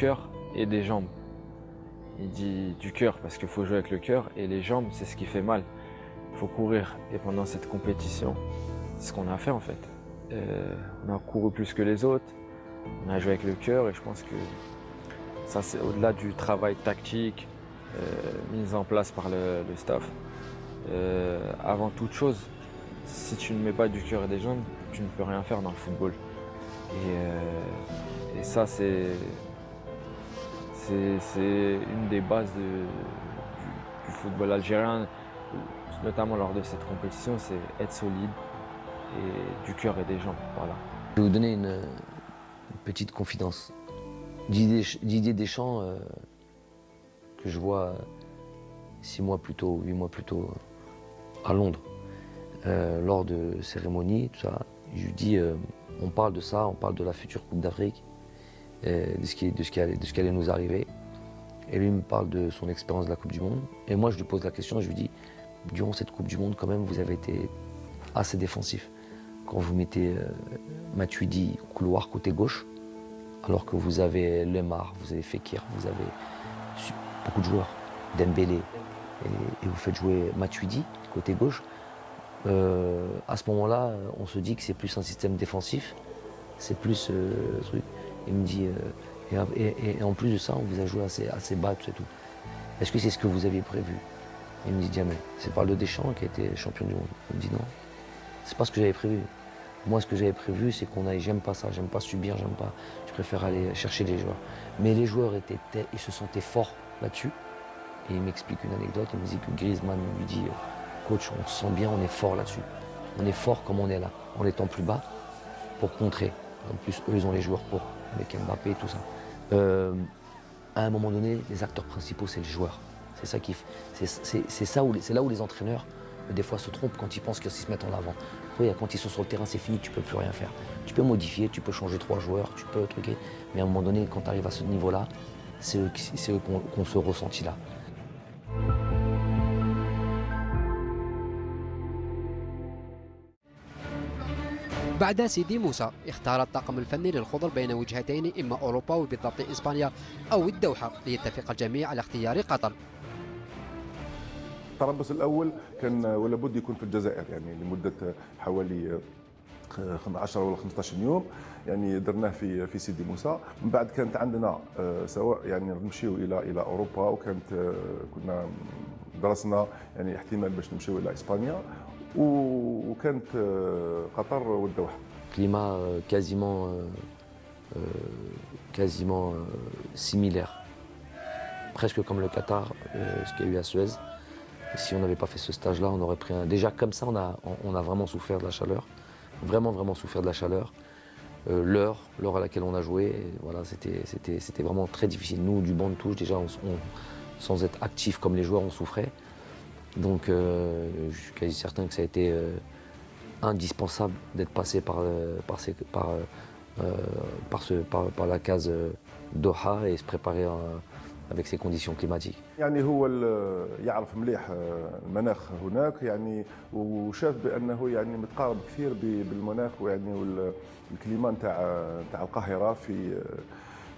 cœur et des jambes. Il dit du cœur parce qu'il faut jouer avec le cœur et les jambes, c'est ce qui fait mal. Il faut courir. Et pendant cette compétition, c'est ce qu'on a fait en fait. On a couru plus que les autres, on a joué avec le cœur et je pense que ça c'est au-delà du travail tactique mis en place par le staff. Avant toute chose, si tu ne mets pas du cœur et des jambes, tu ne peux rien faire dans le football. Et ça c'est une des bases du football algérien, notamment lors de cette compétition, c'est être solide et du cœur et des jambes. Voilà. Je vais vous donner une petite confidence. Didier Deschamps, que je vois 6 mois plus tôt, 8 mois plus tôt, à Londres, lors de cérémonies, tout ça, je lui dis, on parle de ça, on parle de la future Coupe d'Afrique, de ce qui allait nous arriver. Et lui me parle de son expérience de la Coupe du Monde. Et moi, je lui pose la question, je lui dis, durant cette Coupe du Monde, quand même, vous avez été assez défensif. Quand vous mettez Matuidi au couloir côté gauche, alors que vous avez Lemar, vous avez Fekir, vous avez beaucoup de joueurs, Dembélé, et vous faites jouer Matuidi côté gauche, à ce moment-là, on se dit que c'est plus un système défensif, c'est plus truc. Il me dit, et en plus de ça, on vous a joué assez bas, tout et tout. Est-ce que c'est ce que vous aviez prévu? Il me dit jamais. C'est par le Deschamps qui a été champion du monde. Il me dit non, c'est pas ce que j'avais prévu. Moi, ce que j'avais prévu, c'est qu'on aille, j'aime pas ça, j'aime pas subir, j'aime pas. Je préfère aller chercher les joueurs. Mais les joueurs ils se sentaient forts là-dessus. Et il m'explique une anecdote, il me dit que Griezmann lui dit, coach, on se sent bien, on est fort là-dessus. On est fort comme on est là, en étant plus bas, pour contrer. En plus, eux, ils ont les joueurs pour, avec Mbappé et tout ça. À un moment donné, les acteurs principaux, c'est les joueurs. C'est ça qui, c'est là où les entraîneurs, des fois, se trompent quand ils pensent qu'ils se mettent en avant. Oui, quand ils sont sur le terrain, c'est fini, tu peux plus rien faire. Tu peux modifier, tu peux changer 3 joueurs, tu peux truquer, mais à un moment donné, quand tu arrives à ce niveau-là, c'est eux qu'on se ressentit là. بعد سيدي موسى اختار الطاقم الفني للخضر بين وجهتين إما أوروبا وبالضبط إسبانيا أو الدوحة ليتفق الجميع على اختيار قطر. التربص الأول كان ولا بد يكون في الجزائر يعني لمدة حوالي 10 ولا 15 يوم يعني درناه في سيدي موسى. من بعد كانت عندنا سواء يعني نمشيو إلى أوروبا وكانت كنا درسنا يعني احتمال باش نمشيو إلى إسبانيا وكانت قطر والدوحة. Climat quasiment similaire, presque comme le Qatar, ce qu'il y a eu à Suez. Et si on n'avait pas fait ce stage-là, on aurait pris un... Déjà comme ça, on a vraiment souffert de la chaleur, vraiment souffert de la chaleur. L'heure à laquelle on a joué, voilà, c'était vraiment très difficile. Nous, du banc de touche, déjà, sans être actifs comme les joueurs, on souffrait. Donc je suis quasi certain que ça a été indispensable d'être passé par la case Doha et se préparer avec ces conditions climatiques. يعني هو يعرف مليح المناخ هناك يعني وشاف بانه يعني متقارب كثير بالمناخ ويعني والكليما نتاع القاهره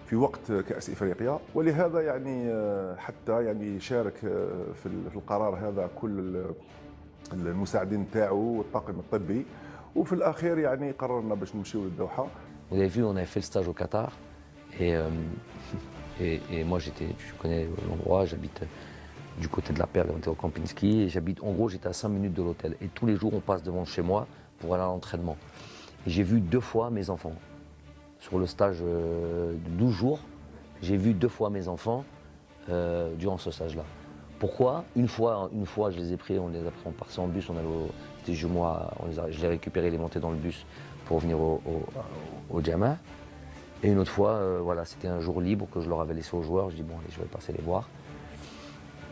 في وقت كأس إفريقيا ولهذا يعني حتى يعني شارك في القرار هذا كل المساعدين نتاعو والطاقم الطبي وفي الأخير يعني قررنا باش نمشيو للدوحة. Vous avez vu, on avait fait le stage au Qatar et moi je connais l'endroit, j'habite du côté de la Perle, on était au Kempinski et en gros j'étais à 5 minutes de l'hôtel et tous les jours on passe devant chez moi pour aller à l'entraînement. Et j'ai vu 2 fois mes enfants. Sur le stage de 12 jours, j'ai vu 2 fois mes enfants durant ce stage-là. Pourquoi une fois, je les ai pris, on partait en bus, on allait c'était jumeaux, je les ai récupérés, les montés dans le bus pour venir au Jama. Et une autre fois, voilà, c'était un jour libre que je leur avais laissé aux joueurs. Je dis bon, allez, je vais passer les voir.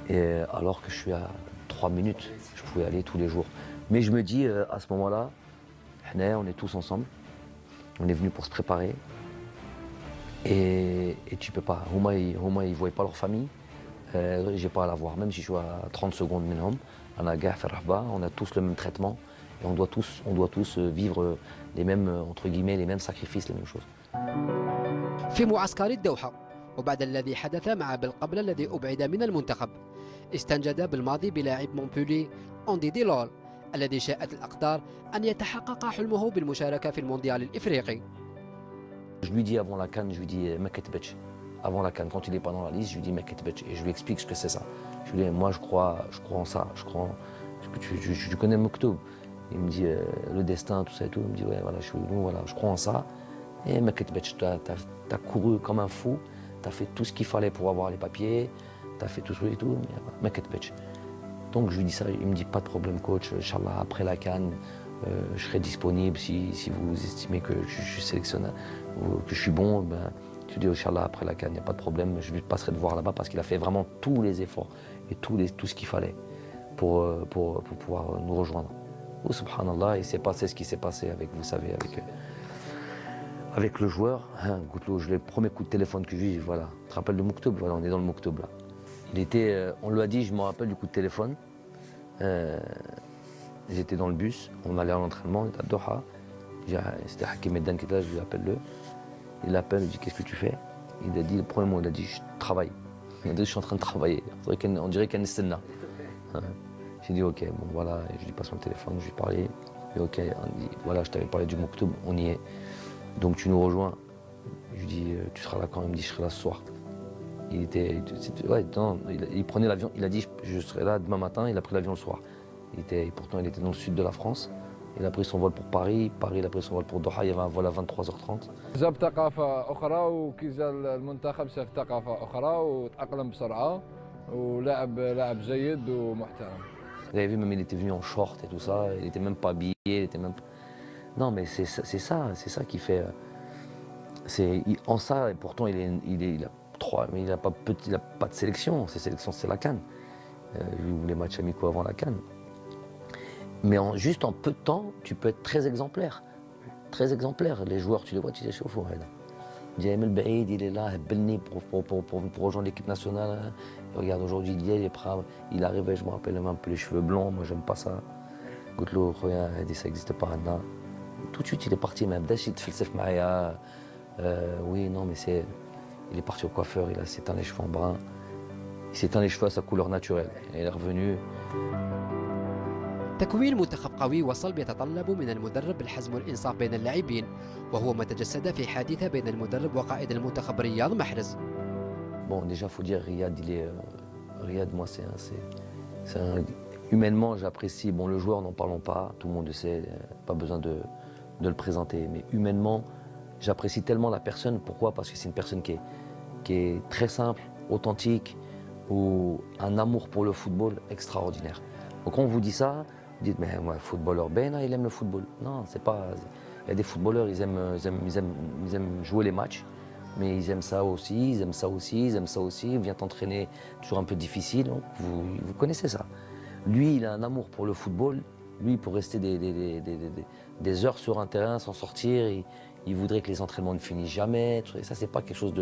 Et alors que je suis à 3 minutes, je pouvais aller tous les jours. Mais je me dis à ce moment-là, on est tous ensemble. On est venus pour se préparer et tu peux pas. Huma, ils ne voyaient pas leur famille. J'ai pas à la voir, même si je suis à 30 secondes minimum. On a tous le même traitement et on doit tous vivre les mêmes, entre guillemets, les mêmes sacrifices, les mêmes choses. في معسكر الدوحة وبعد الذي حدث مع بالقبل الذي أبعد من المنتخب استنجد بالماضي بلاعب مونبولي أوندي ديلول الذي شاءت الأقدار أن يتحقق حلمه بالمشاركة في المونديال الإفريقي. Je lui dis avant la CAN, je lui dis Meketbech. Avant la CAN, quand il n'est pas dans la liste, je lui dis Meketbech et je lui explique ce que c'est ça. Je lui dis moi je crois en ça, je crois en... Tu connais Mouktoub. Il me dit le destin, tout ça et tout. Il me dit ouais voilà, je crois en ça. Et Meketbech, tu as couru comme un fou, tu as fait tout ce qu'il fallait pour avoir les papiers, tu as fait tout ça et tout. Meketbech. Donc je lui dis ça, il me dit pas de problème coach, Inch'Allah après la CAN, je serai disponible si vous estimez que je suis sélectionneur, que je suis bon, ben, je lui dis Inch'Allah après la CAN, il n'y a pas de problème, je lui passerai de voir là-bas parce qu'il a fait vraiment tous les efforts et tout ce qu'il fallait pour pouvoir nous rejoindre. Oh subhanallah, il s'est passé ce qui s'est passé avec, vous savez, avec le joueur. Hein, le premier coup de téléphone que j'ai eu, voilà, tu te rappelles de Mouktoub, voilà, on est dans le Mouktoub là. Il était, on lui a dit, je me rappelle du coup de téléphone, j'étais dans le bus, on allait à l'entraînement, on était à Doha, c'était Hakim Meddan qui était là, je lui appelle-le, il l'appelle, il dit qu'est-ce que tu fais? Il a dit, le premier mot, il a dit je travaille, il a dit je suis en train de travailler, on dirait qu'il y a une scène là. J'ai dit ok, bon voilà, je lui passe mon téléphone, je lui parlais, et ok, on dit, voilà, je t'avais parlé du Mouktoub, on y est, donc tu nous rejoins. Je lui dis tu seras là quand? Il me dit je serai là ce soir. Il prenait l'avion, il a dit je serai là demain matin, il a pris l'avion le soir. Pourtant il était dans le sud de la France, il a pris son vol pour Paris, il a pris son vol pour Doha, il y avait un vol à 23h30. جاب ثقافة أخرى وكي جا المنتخب شاف ثقافة أخرى وتأقلم بسرعة لاعب جيد ومحترم. Vous avez vu, même il était venu en short et tout ça, il était même pas habillé, il était même... Non mais c'est ça qui fait... En ça, et pourtant il a 3, mais il n'a pas de sélection, ses sélections c'est la CAN. Les matchs amicaux avant la CAN. Mais juste en peu de temps, tu peux être très exemplaire. Très exemplaire. Les joueurs, tu les vois, tu les chauffes. Djaïm El Baïd, il est là, Belni pour rejoindre l'équipe nationale. Regarde, aujourd'hui, il est prêt. Il arrivait, je me rappelle, même un peu les cheveux blonds, moi j'aime pas ça. Goutlo, regarde, ça n'existe pas. Tout de suite, il est parti, même Dachit Felsef Maria. Oui, non, mais c'est. Il est parti au coiffeur, il s'est teint les cheveux en brun. Il s'est teint les cheveux à sa couleur naturelle. Et il est revenu. تكوين منتخب قوي وصلب يتطلب من المدرب الحزم والإنصاف بين اللاعبين وهو ما تجسد في حادثة بين المدرب وقائد المنتخب رياض محرز. Bon, déjà, il faut dire, Riyad, Riyad, moi, humainement, j'apprécie. Bon, le joueur, n'en parlons pas, tout le monde le sait, pas besoin de le présenter. Mais humainement, j'apprécie tellement la personne. Pourquoi? Parce que c'est une personne qui est très simple, authentique, ou un amour pour le football extraordinaire. Donc quand on vous dit ça, vous dites mais ouais, footballeur Ben, il aime le football. Non, c'est pas. Il y a des footballeurs, ils aiment jouer les matchs, mais ils aiment ça aussi, ils aiment ça aussi, ils aiment ça aussi. Ils viennent t'entraîner toujours un peu difficile. Donc vous connaissez ça. Lui, il a un amour pour le football. Lui, pour rester des heures sur un terrain sans sortir, il voudrait que les entraînements ne finissent jamais. Et ça, c'est pas quelque chose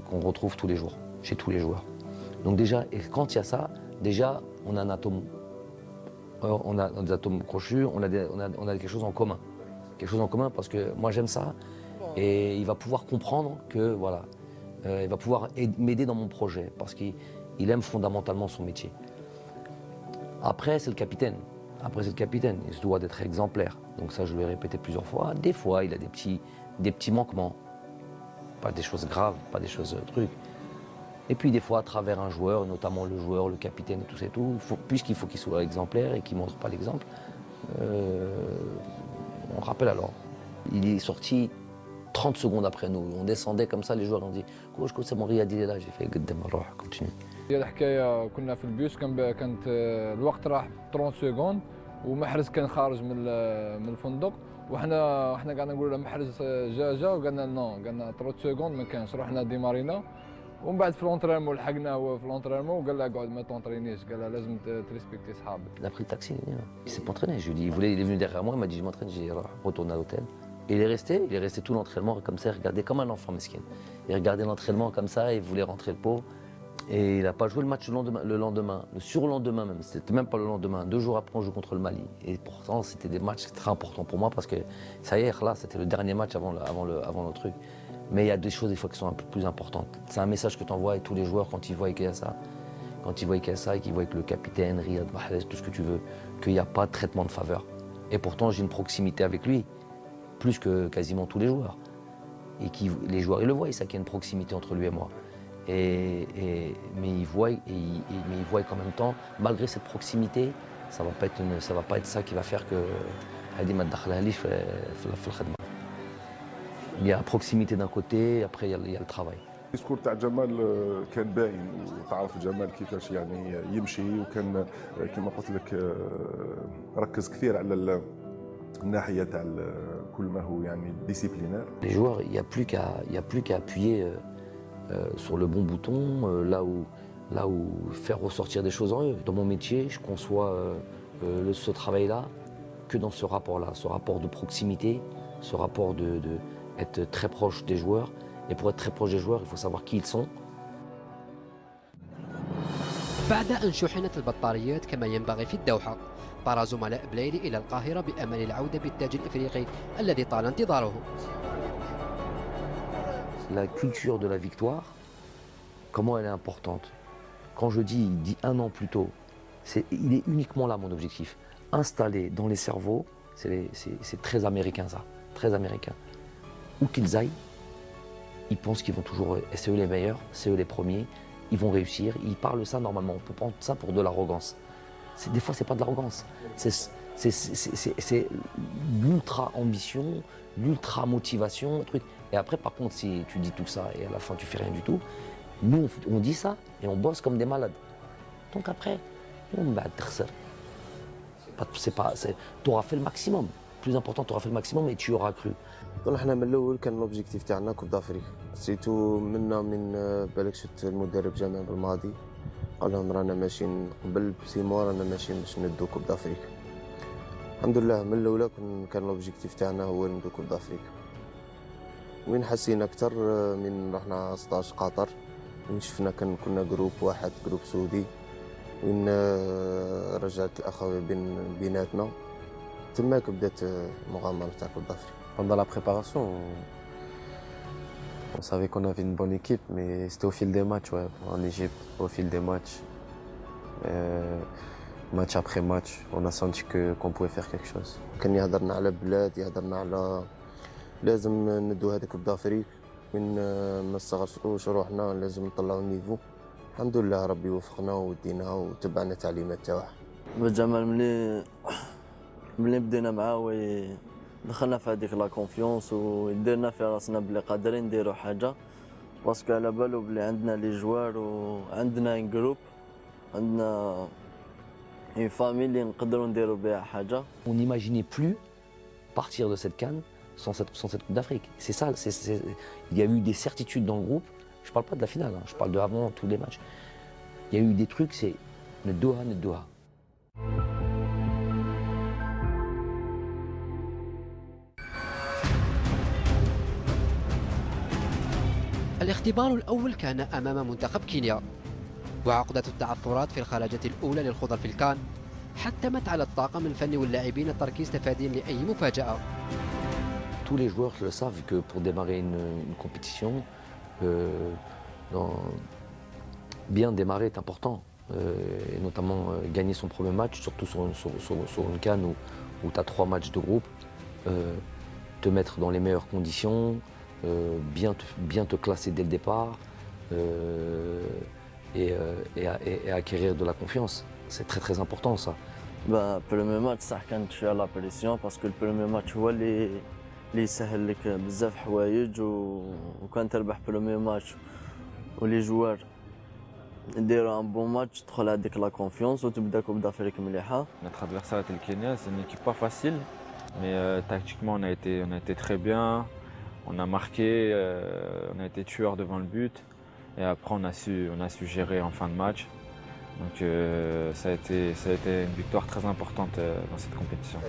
qu'on retrouve tous les jours, chez tous les joueurs. Donc déjà, et quand il y a ça, déjà, on a un atome, on a des atomes crochus, on a quelque chose en commun. Quelque chose en commun parce que moi j'aime ça et il va pouvoir comprendre que voilà, il va pouvoir m'aider dans mon projet parce qu'il aime fondamentalement son métier. Après c'est le capitaine, il se doit d'être exemplaire. Donc ça je l'ai répété plusieurs fois. Des fois il a des petits manquements, pas des choses graves, pas des choses trucs. Et puis des fois, à travers un joueur, notamment le joueur, le capitaine et tout ça et tout, puisqu'il faut qu'il soit exemplaire et qu'il ne montre pas l'exemple, on rappelle alors. Il est sorti 30 secondes après nous. On descendait comme ça, les joueurs ont dit « Coach, c'est mon Riyad, il est là ». J'ai fait « Gaddem, continue ». هي الحكايه كنا في البيوس كانت الوقت راح 30 سكوند ومحرز كان خارج من الفندق وحنا قاعدين نقولوا له محرز جا وقالنا نو قالنا 30 سكوند ما كانش رحنا ديمارينا ومن بعد في لونترينمون لحقناه هو في لونترينمون وقال له اقعد ما تونترينيش قال له لازم تريسبكتي صحابك. Il a pris le taxi, il s'est pas entraîné. Je lui ai dit, il est venu derrière moi, il m'a dit je m'entraîne, j'ai retourné à l'hôtel. Et il est resté tout l'entraînement comme ça, il regardait comme un enfant mesquin. Il regardait l'entraînement comme ça, il voulait rentrer le pot. Et il n'a pas joué le match le lendemain, le surlendemain même, c'était même pas le lendemain. 2 jours après, on joue contre le Mali. Et pourtant, c'était des matchs très importants pour moi parce que ça y est, là, c'était le dernier match avant le truc. Mais il y a des choses des fois qui sont un peu plus importantes. C'est un message que tu envoies à tous les joueurs quand ils voient qu'il y a ça. Quand ils voient qu'il y a ça et qu'ils voient que le capitaine, Riyad Mahrez, tout ce que tu veux, qu'il n'y a pas de traitement de faveur. Et pourtant, j'ai une proximité avec lui, plus que quasiment tous les joueurs. Et les joueurs, ils le voient, ça qu'il y a une proximité entre lui et moi. Mais ils voient qu'en même temps, malgré cette proximité, ça va pas être ça qui va faire que il y a la proximité d'un côté, après il y a le travail. الديسكور تاع جمال كان باين وتعرف جمال كيفاش يعني يمشي وكان كما قلت لك ركز كثير على الناحيه تاع كل ما هو يعني ديسيبلينير. Les joueurs, il y a plus qu'à appuyer sur le bon bouton là où faire ressortir des choses en eux. Dans mon métier, je conçois ce travail-là que dans ce rapport-là, ce rapport de proximité, ce rapport de être très proche des joueurs. Et pour être très proche des joueurs, il faut savoir qui ils sont. بعد أن شحنت البطاريات كما ينبغي في الدوحة، طار زملاء بلايلي إلى القاهرة بأمل العودة بالتاج الإفريقي الذي طال انتظاره. La culture de la victoire, comment elle est importante. Quand je dis 1 an plus tôt, il est uniquement là mon objectif. Installé dans les cerveaux, c'est très américain ça, très américain. Où qu'ils aillent, ils pensent qu'ils vont toujours, c'est eux les meilleurs, c'est eux les premiers, ils vont réussir, ils parlent ça normalement, on peut prendre ça pour de l'arrogance. Des fois c'est pas de l'arrogance, c'est l'ultra ambition, l'ultra motivation, truc. Et après par contre si tu dis tout ça et à la fin tu fais rien du tout, nous on dit ça et on bosse comme des malades. Donc après, tu auras fait le maximum. Plus important, tu auras fait le maximum et tu auras cru. حنا من الاول كان لوبجيكتيف تاعنا كوب دافريك سيتو من بالك شفت المدرب جمال بالماضي قال لهم رانا ماشيين قبل ب6 موا رانا ماشيين باش ندو كوب دافريك. الحمد لله من الاولى كان لوبجيكتيف تاعنا هو ندو كوب دافريك. وين حسينا اكثر من رحنا 16 قطر وين شفنا كنا جروب واحد جروب سعودي وين رجعت الاخوه بيناتنا تماك بدات المغامره تاع كوب دافريك. Pendant la préparation, on savait qu'on avait une bonne équipe, mais c'était au fil des matchs, ouais, en Égypte, au fil des matchs. Match après match, on a senti qu'on pouvait faire quelque chose. كان يهضرنا على بلاد يهضرنا على لازم ندو هذاك كوب دافريك من ما نصغروش روحنا لازم نطلعوا النيفو. الحمد لله ربي وفقنا ودينا وتبعنا التعليمات تاعه. جمال ملي بدينا معاه دخلنا في هذيك لا كونفيونس وديرنا في راسنا بلي قادرين نديروا حاجه باسكو على بالو بلي عندنا لي جوار وعندنا ان جروب عندنا اون فامي اللي نقدروا نديروا بها حاجه. On n'imaginait plus partir de cette CAN sans cette Coupe d'Afrique. C'est ça, il y a eu des certitudes dans le groupe. Je parle pas de la finale, hein, je parle de avant tous les matchs. Il y a eu des trucs, c'est Doha. الاختبار الأول كان أمام منتخب كينيا، وعقدة التعثرات في الخلاجة الأولى للخضر في الكان حتمت على الطاقم الفني واللاعبين التركيز تفاديا لأي مفاجأة. Tous les joueurs le savent que pour démarrer une compétition, bien démarrer est important, et notamment gagner son premier match, surtout sur une CAN où tu as 3 matchs de groupe, te mettre dans les meilleures conditions. Bien te classer dès le départ et acquérir de la confiance. C'est très très important ça. Premier match صح كانت شويه لا بريسيون باسكو البريمير ماتش هو اللي يسهل لك بزاف حوايج وكان تربح بريمير ماتش ولي جوار يديروا ان بون ماتش تدخل هذيك لا كونفيونس وتبدا كوب دافريك مليحه. Notre adversaire était le Kenya, c'est une équipe pas facile, mais tactiquement on a été très bien. On a marqué, on a été tueur devant le but et après on a su gérer en fin de match. Donc ça a été une victoire très importante dans cette compétition.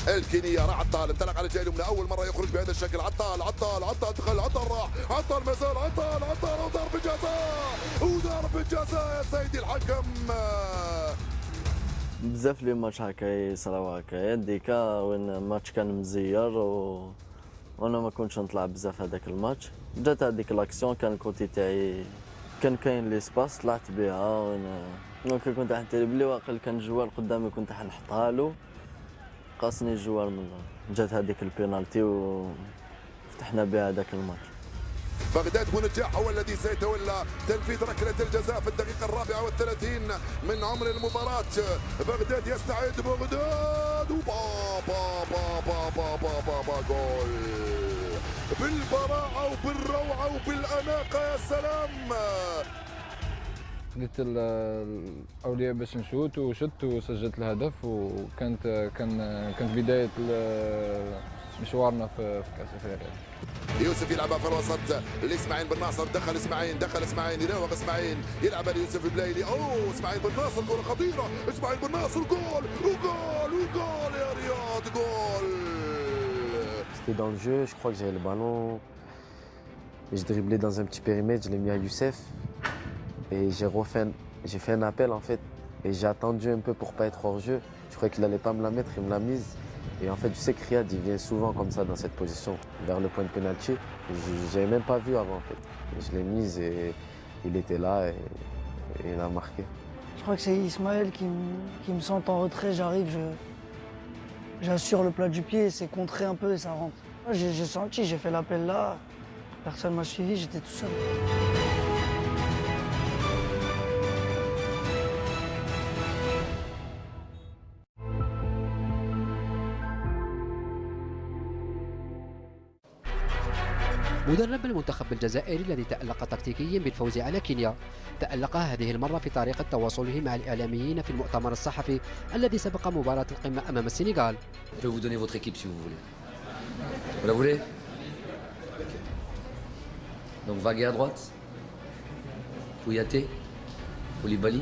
الكينيا راح عطال انطلق على الجانب من اول مره يخرج بهذا الشكل عطال دخل عطال راح عطال مازال عطال وضرب الجزاء يا سيدي الحكم بزاف لي ماتش هكا يصراو هكايا ديكا وين الماتش كان مزير وانا ما كنتش نطلع بزاف هذاك الماتش. جات هذيك لاكسيون كان الكوتي تاعي كان كاين لي سباس طلعت بها دونك كنت حنتربلي واقيلا كان الجوار قدامي كنت حنحطها له قاسني الجوار من جات هذيك البينالتي وفتحنا بها هذاك الماتش. بغداد بونجاح هو الذي سيتولى تنفيذ ركلة الجزاء في الدقيقة 34 من عمر المباراة. بغداد يستعد بغداد وبابا بابا بابا بابا جول بالبراعة وبالروعة وبالأناقة. يا سلام. خديت الاولياء باش نشوت وشت وسجلت الهدف كانت بدايه مشوارنا في كاس افريقيا. يوسف يلعبها في الوسط لاسماعيل بن ناصر. دخل اسماعيل يراوغ اسماعيل يلعبها ليوسف البلايلي. اسماعيل بن ناصر كره خطيره. اسماعيل بن ناصر جول وجول يا رياض جول. C'était dans le jeu, je crois que j'avais le ballon. Et je driblais dans un petit périmètre, je l'ai mis à Youssef. Et j'ai fait un appel en fait. Et j'ai attendu un peu pour pas être hors jeu. Je croyais qu'il allait pas me la mettre, il me l'a mise. Et en fait, je sais que Riyad, il vient souvent comme ça dans cette position, vers le point de pénalty. Je n'avais même pas vu avant en fait. Et je l'ai mise et il était là et il a marqué. Je crois que c'est Ismaël qui me sent en retrait, j'arrive, j'assure le plat du pied, c'est contré un peu et ça rentre. J'ai senti, j'ai fait l'appel là, personne m'a suivi, j'étais tout seul. مدرب المنتخب الجزائري الذي تألق تكتيكيا بالفوز على كينيا تألق هذه المرة في طريقة تواصله مع الإعلاميين في المؤتمر الصحفي الذي سبق مباراة القمة أمام السنغال. Je peux vous donner votre équipe si vous voulez. Vous la voulez? Donc Vagué à droite, Kouyaté, Koulibaly,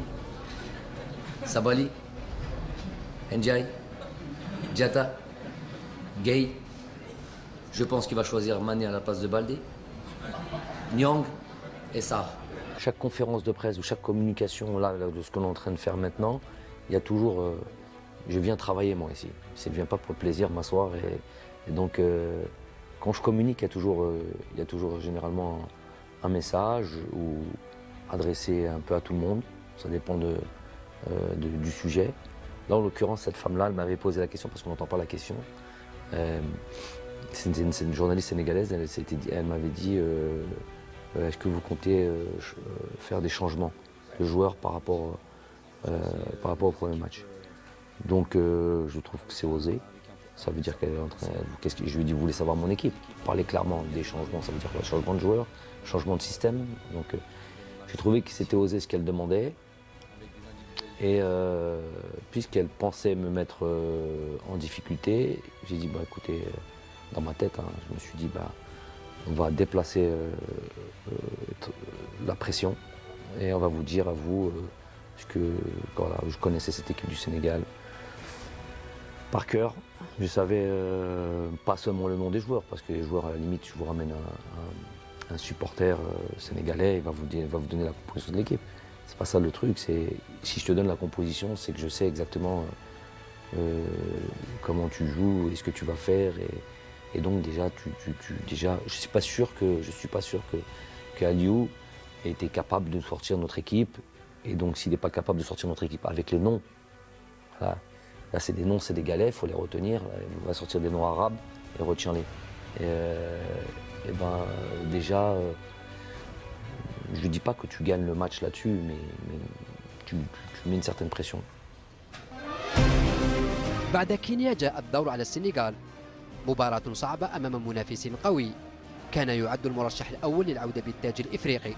Sabali, Ndiaye, Diatta, Gueye. Je pense qu'il va choisir Mané à la place de Baldé, Nyang et Sarr. Chaque conférence de presse ou chaque communication là, de ce qu'on est en train de faire maintenant, il y a toujours... je viens travailler moi ici. Je ne viens pas pour le plaisir m'asseoir. Et donc, quand je communique, il y a toujours généralement un message ou adressé un peu à tout le monde. Ça dépend du sujet. Là, en l'occurrence, cette femme-là, elle m'avait posé la question parce qu'on n'entend pas la question. C'est une journaliste sénégalaise, elle m'avait dit est-ce que vous comptez faire des changements de joueurs par rapport au premier match. Donc je trouve que c'est osé. Ça veut dire qu'elle est en train. Je lui ai dit, vous voulez savoir mon équipe? Parler clairement des changements, ça veut dire quoi? Changement de joueurs, changement de système. Donc j'ai trouvé que c'était osé ce qu'elle demandait. Et puisqu'elle pensait me mettre en difficulté, j'ai dit, bah écoutez, dans ma tête, je me suis dit, bah, on va déplacer la pression et on va vous dire à vous que voilà, je connaissais cette équipe du Sénégal par cœur. Je savais pas seulement le nom des joueurs, parce que les joueurs, à la limite, je vous ramène un supporter sénégalais, il va vous donner la composition de l'équipe. C'est pas ça le truc, si je te donne la composition, c'est que je sais exactement comment tu joues et ce que tu vas faire. Et donc déjà, je suis pas sûr que Aliou ait été capable de sortir notre équipe. Et donc s'il n'est pas capable de sortir notre équipe avec les noms, là c'est des noms sénégalais, il faut les retenir. On va sortir des noms arabes et retiens-les. Et ben déjà, je ne dis pas que tu gagnes le match là-dessus, mais tu mets une certaine pression. بعد كينيا جاء الدور على السنغال. مباراة صعبة أمام منافس قوي كان يعد المرشح الأول للعودة بالتاج الإفريقي.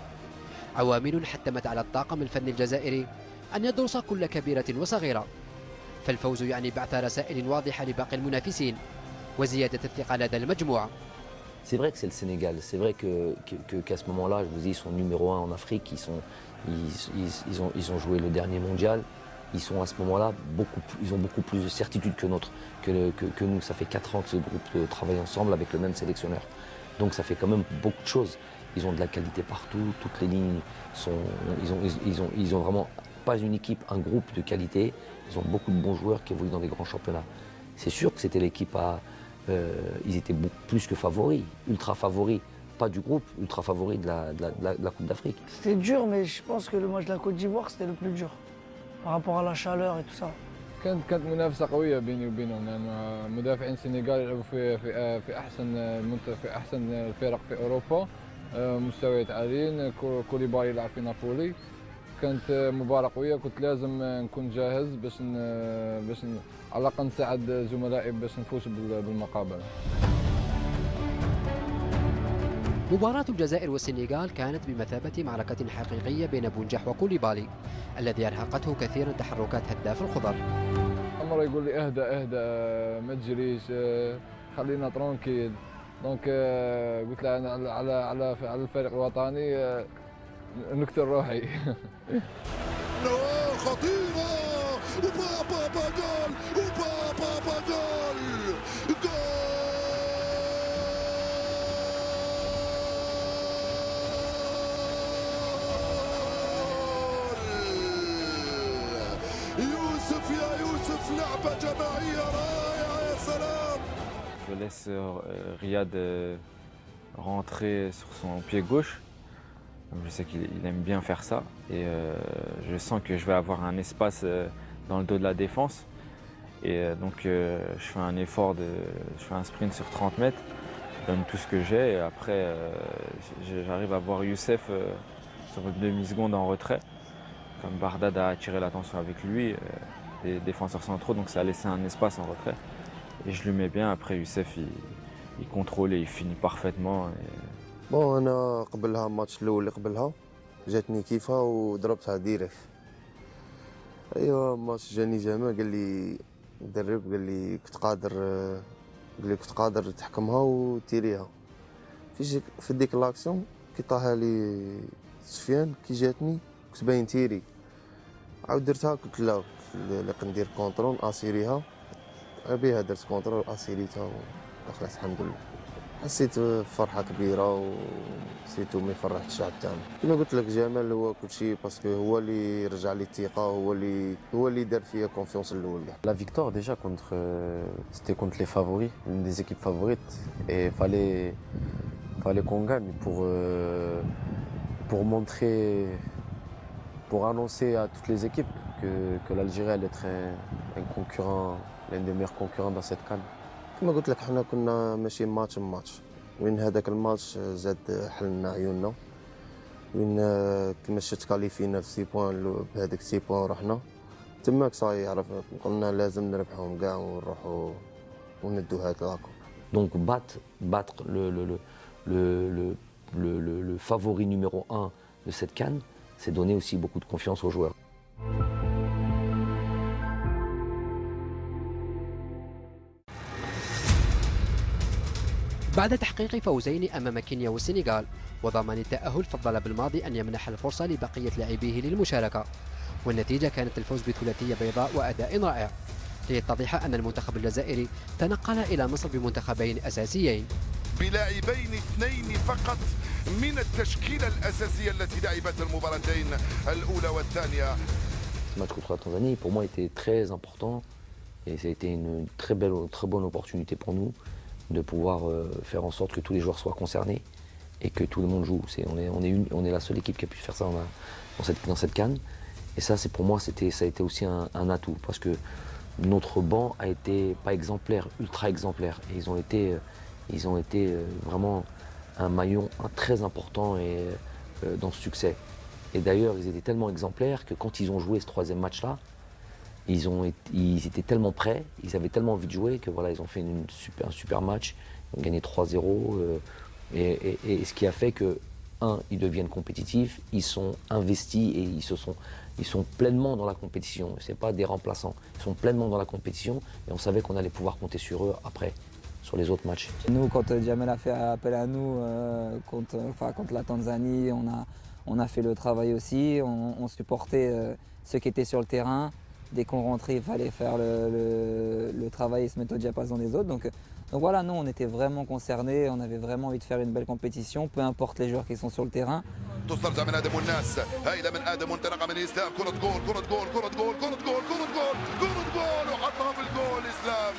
عوامل حتمت على الطاقم الفني الجزائري أن يدرس كل كبيرة وصغيرة، فالفوز يعني بعث رسائل واضحة لباقي المنافسين وزيادة الثقة لدى المجموعة. C'est vrai que c'est le Sénégal, c'est vrai qu'à ce moment-là, je vous dis, ils sont numéro 1 en Afrique, ils ont joué le dernier mondial. Ils sont à ce moment-là, ils ont beaucoup plus de certitude que nous. Ça fait 4 ans que ce groupe travaille ensemble avec le même sélectionneur. Donc ça fait quand même beaucoup de choses. ils ont de la qualité partout, toutes les lignes sont, ils ont vraiment pas une équipe, un groupe de qualité. Ils ont beaucoup de bons joueurs qui évoluent dans des grands championnats. C'est sûr que c'était l'équipe ils étaient plus que favoris, ultra favoris, pas du groupe, ultra favoris de la Coupe d'Afrique. C'était dur, mais je pense que le match de la Côte d'Ivoire, c'était le plus dur. Par rapport à la chaleur et tout ça. كانت منافسة قوية بيني وبينهم لأن مدافعين السنغال يلعبوا في أحسن الفرق في أوروبا مستويات عاليين كوليبالي يلعب في نابولي كانت مباراة قوية كنت لازم نكون جاهز باش على الأقل نساعد زملائي باش نفوز بالمقابلة. مباراة الجزائر والسنغال كانت بمثابة معركة حقيقية بين بونجاح وكوليبالي الذي أرهقته كثيرا تحركات هداف الخضر. عمر يقول لي اهدى ما تجريش خلينا ترونكيل دونك قلت له أنا على الفريق الوطني نقتل روحي. خطيرة وبابا جول وبابا جول يوسف يا يوسف لعبة جماعية رائعة يا سلام. Je laisse Riyad rentrer sur son pied gauche. Je sais qu'il aime bien faire ça et je sens que je vais avoir un espace dans le dos de la défense. Et donc je fais un effort, je fais un sprint sur 30 mètres, je donne tout ce que j'ai et après j'arrive à voir Youssef sur une demi-seconde en retrait. Comme Bardad a attiré l'attention avec lui, les défenseurs centraux, donc ça a laissé un espace en retrait. Et je lui mets bien, après Youssef il contrôle et il finit parfaitement. بون انا قبلها الماتش الاول اللي قبلها جاتني كيفها وضربتها ديريكت. ايوا الماتش جاني جمال قال لي المدرب قال لي كنت قادر تحكمها وتيريها. في ديك لاكسيون كي طاها لي سفيان كي جاتني كنت باين تيري عاود درتها قلت لا ندير كونترول اسيريها بها درت كونترول اسيريتها ودخلت الحمد لله. حسيت بفرحه كبيره وسيتو ما يفرح الشعب تاعنا. كما قلت لك جمال هو كلشي باسكو هو اللي رجع لي الثقه هو اللي دار فيا كونفيونس الاول. La victoire déjà c'était contre les favoris, une des équipes favorites et fallait qu'on gagne pour montrer, pour annoncer à toutes les équipes que l'Algérie allait être un concurrent, l'un des meilleurs concurrents dans cette CAN. كما قلت لك حنا كنا ماشي ماتش وين هذاك الماتش زاد حلنا عيوننا وين كما شفت كاليفينا في 6 بوان بهذيك 6 بوان رحنا تماك صاي عرف قلنا لازم نربحهم كاع ونروحوا وندو هذاك لاكوب. Donc battre le favori numéro 1 de cette CAN, c'est donner aussi beaucoup de confiance aux joueurs. بعد تحقيق فوزين أمام كينيا والسنغال وضمان التأهل فضل بالماضي أن يمنح الفرصة لبقية لاعبيه للمشاركة والنتيجة كانت الفوز بثلاثية بيضاء وأداء رائع ليتضح أن المنتخب الجزائري تنقل إلى مصر بمنتخبين أساسيين بلاعبين اثنين فقط من التشكيلة الأساسية التي لعبت المباراتين الأولى والثانية. Ce match contre la Tanzanie pour moi était très important et ça a été une très bonne opportunité pour nous de pouvoir faire en sorte que tous les joueurs soient concernés et que tout le monde joue. On est la seule équipe qui a pu faire ça dans cette CAN. Et ça, pour moi, ça a été aussi un atout parce que notre banc a été pas exemplaire, ultra exemplaire. Et ils ont été vraiment un maillon très important dans ce succès. Et d'ailleurs, ils étaient tellement exemplaires que quand ils ont joué ce troisième match-là, ils étaient tellement prêts, ils avaient tellement envie de jouer que voilà, ils ont fait un super match, ils ont gagné 3-0 et ce qui a fait que, ils deviennent compétitifs, ils sont investis et ils sont pleinement dans la compétition. Ce n'est pas des remplaçants, ils sont pleinement dans la compétition et on savait qu'on allait pouvoir compter sur eux après, sur les autres matchs. Nous, quand Djamel a fait appel à nous contre la Tanzanie, on a fait le travail aussi, on supportait ceux qui étaient sur le terrain. Dès qu'on rentrait, il fallait faire le travail et se mettre au diapason des autres. Donc Donc voilà, nous on était vraiment concernés, on avait vraiment envie de faire une belle compétition, peu importe les joueurs qui sont sur le terrain. تسترجع من ادم والناس هايله من ادم وانطلاقه من اسلام كره جول كره جول كره جول كره جول كره جول كره جول وحطها في الجول اسلام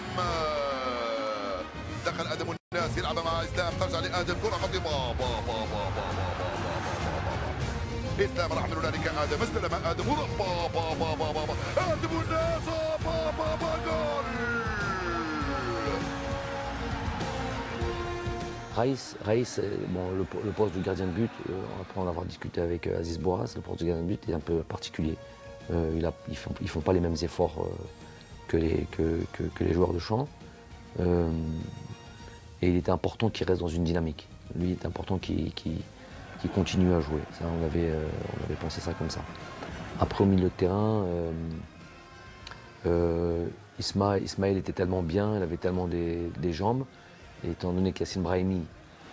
دخل ادم والناس يلعبها مع اسلام ترجع لادم كره خطيره اسلام راح من هنالك ادم استلم ادم وراح ادم والناس جول Raïs, bon, le poste du gardien de but, après en avoir discuté avec Aziz Boras, le poste du gardien de but est un peu particulier. Ils font pas les mêmes efforts que les joueurs de champ. Et il était important qu'il reste dans une dynamique. Lui, il était important qu'il continue à jouer. Ça, on avait pensé ça comme ça. Après, au milieu de terrain, Ismaël était tellement bien, il avait tellement des jambes. Et étant donné qu'Yassine Brahimi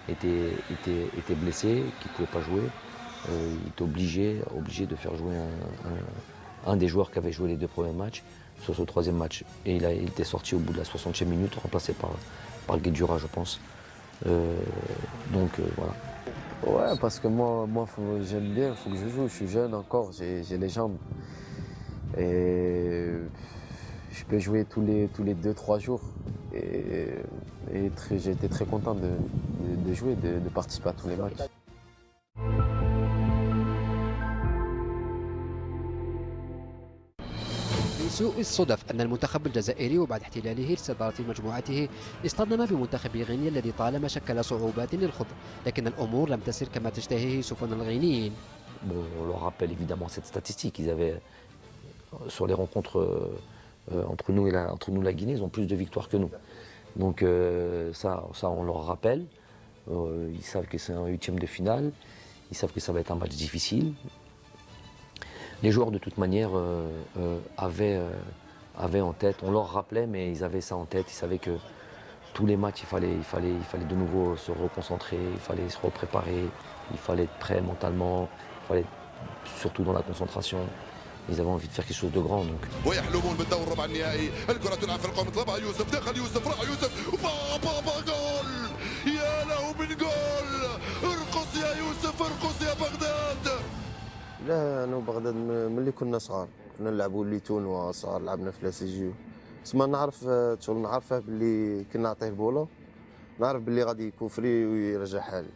était blessé, qu'il ne pouvait pas jouer, il était obligé de faire jouer un des joueurs qui avait joué les 2 premiers matchs sur ce 3e match. Et il était sorti au bout de la 60e minute, remplacé par Guedjura, je pense. Voilà. Ouais, parce que moi j'aime bien, il faut que je joue. Je suis jeune encore, j'ai les jambes. Et je peux jouer tous les 2-3 jours. Et j'étais très content de jouer, de participer à tous les matchs. من سوء الصدف أن المنتخب الجزائري وبعد احتلاله لصدارة مجموعته اصطدم بمنتخب غينيا الذي طالما شكل صعوبات للخوض، لكن الأمور لم تسر كما تشتهيه سفن الغينيين. Bon, on leur rappelle évidemment cette statistique. Ils avaient, sur les rencontres entre nous la Guinée, ils ont plus de victoires que nous. Donc ça on leur rappelle. Ils savent que c'est un 8e de finale. Ils savent que ça va être un match difficile. Les joueurs de toute manière avaient en tête, on leur rappelait, mais ils avaient ça en tête. Ils savaient que tous les matchs, il fallait de nouveau se reconcentrer, il fallait se repréparer, il fallait être prêt mentalement, il fallait surtout dans la concentration. Ils avaient envie de faire quelque chose de grand. Donc. ويحلمون بالدور ربع النهائي، الكرة تلعب في القوم طلبها يوسف، دخل يوسف راح يوسف وبابا جول، يا له من جول، ارقص يا يوسف ارقص يا بغداد. لا انا وبغداد ملي كنا صغار كنا نلعبوا ليتون وصغار لعبنا في لاسيجيو، تسمى نعرف شغل نعرفه باللي كنا نعطيه البولة نعرف باللي غادي يكون فري ويرجع حالي،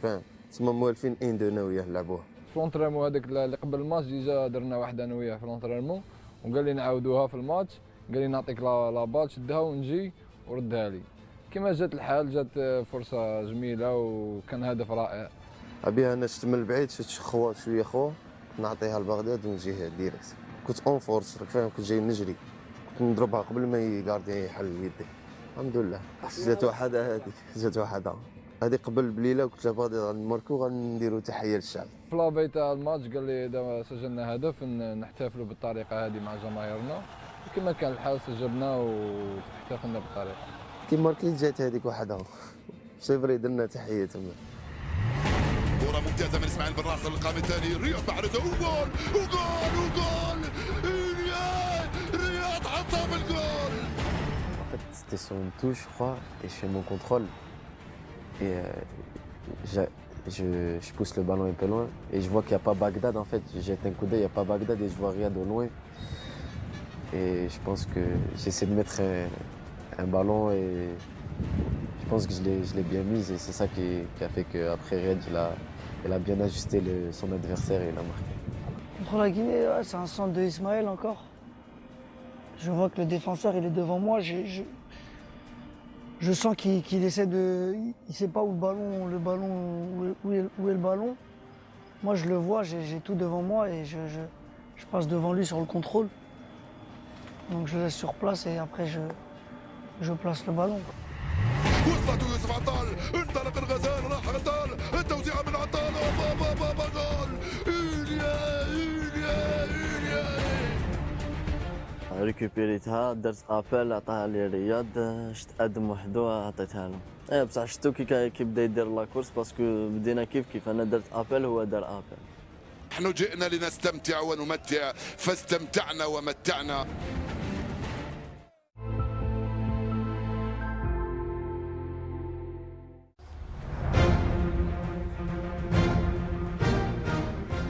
فاهم؟ تسمى موالفين انا وياه نلعبوها. في لونترينمون هذاك اللي قبل الماتش ديجا درنا واحد انا وياه في لونترينمون وقال لي نعاودوها في الماتش، قال لي نعطيك لا بال شدها ونجي وردها لي. كما جات الحال جات فرصه جميله وكان هدف رائع. ابيها انا شفت من البعيد شفت شويه خوا نعطيها لبغداد ونجي ديريكت، كنت اون فورس راك فاهم، كنت جاي نجري كنت نضربها قبل ما يقاردي يحل يدي. الحمد لله جات وحده جات وحده هذه قبل بليله وقلت له بغداد غنماركو غنديروا تحيه للشعب. في لافي تاع الماتش قال لي دابا سجلنا هدف نحتفلوا بالطريقه هذه مع جماهيرنا، كما كان الحال سجلنا واحتفلنا بالطريقه. كي ماركيت جات هذيك وحده صفري درنا تحيه تما. كرة ممتازة من اسماعيل بن راسل للقائم الثاني، رياض محرزة وجول وجول رياض حطها في الجول. En fait, c'était sur une touche, je crois, et je fais mon contrôle. Et je pousse le ballon un peu loin et je vois qu'il n'y a pas Bagdad en fait. Je jette un coup d'œil, il n'y a pas Bagdad et je vois Riyad au loin. Et je pense que j'essaie de mettre un ballon et je pense que je l'ai bien mise et c'est ça qui a fait qu'après Riyad il a bien ajusté son adversaire et il a marqué. Contre la Guinée, ouais, c'est un centre de Ismaël encore. Je vois que le défenseur il est devant moi. Je sens qu'il essaie de... Il ne sait pas où où est le ballon. Moi je le vois, j'ai tout devant moi et je passe devant lui sur le contrôle. Donc je laisse sur place et après je place le ballon. وصلت يوسف عطال، انطلق الغزال راح عطال، التوزيعة من عطال بابا جول. ريكوبيريتها درت ابل عطاها لي رياض، شت ادم وحدو عطيتها له. بصح شتو كي بدا يدير لاكورس باسكو بدينا كيف انا درت ابل هو دار ابل. نحن جئنا لنستمتع ونمتع فاستمتعنا ومتعنا.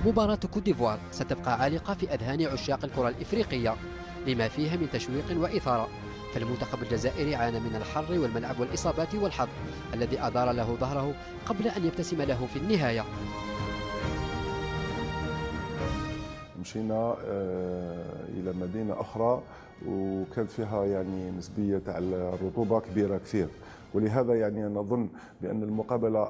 مباراة كوت ديفوار ستبقى عالقة في أذهان عشاق الكرة الإفريقية لما فيها من تشويق وإثارة، فالمنتخب الجزائري عانى من الحر والملعب والإصابات والحظ الذي أدار له ظهره قبل أن يبتسم له في النهاية. مشينا إلى مدينة أخرى وكانت فيها يعني نسبية تاع الرطوبة كبيرة كثير، ولهذا يعني نظن بأن المقابلة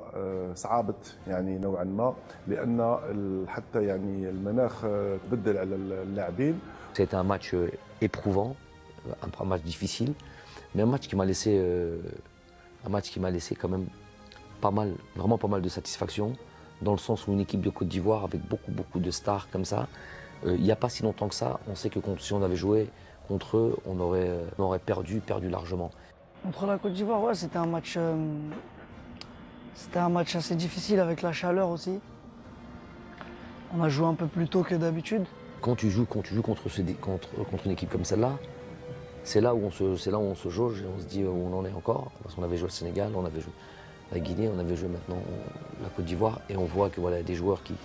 صعبت يعني نوعا ما، لأن حتى يعني المناخ تبدل على اللاعبين. C'était un match éprouvant, un match difficile, mais un match qui m'a laissé quand même pas mal, vraiment pas mal de satisfaction, dans le sens où une équipe de Côte d'Ivoire avec beaucoup de stars comme ça, il n'y a pas si longtemps que ça, on sait que si on avait joué contre eux, on aurait perdu largement. Contre la Côte d'Ivoire, ouais, c'était un match assez difficile avec la chaleur aussi. On a joué un peu plus tôt que d'habitude. Quand tu joues contre une équipe comme celle-là, c'est là où on se jauge et on se dit où on en est encore. Parce qu'on avait joué au Sénégal, on avait joué la Guinée, on avait joué maintenant la Côte d'Ivoire, et on voit que voilà, des joueurs qui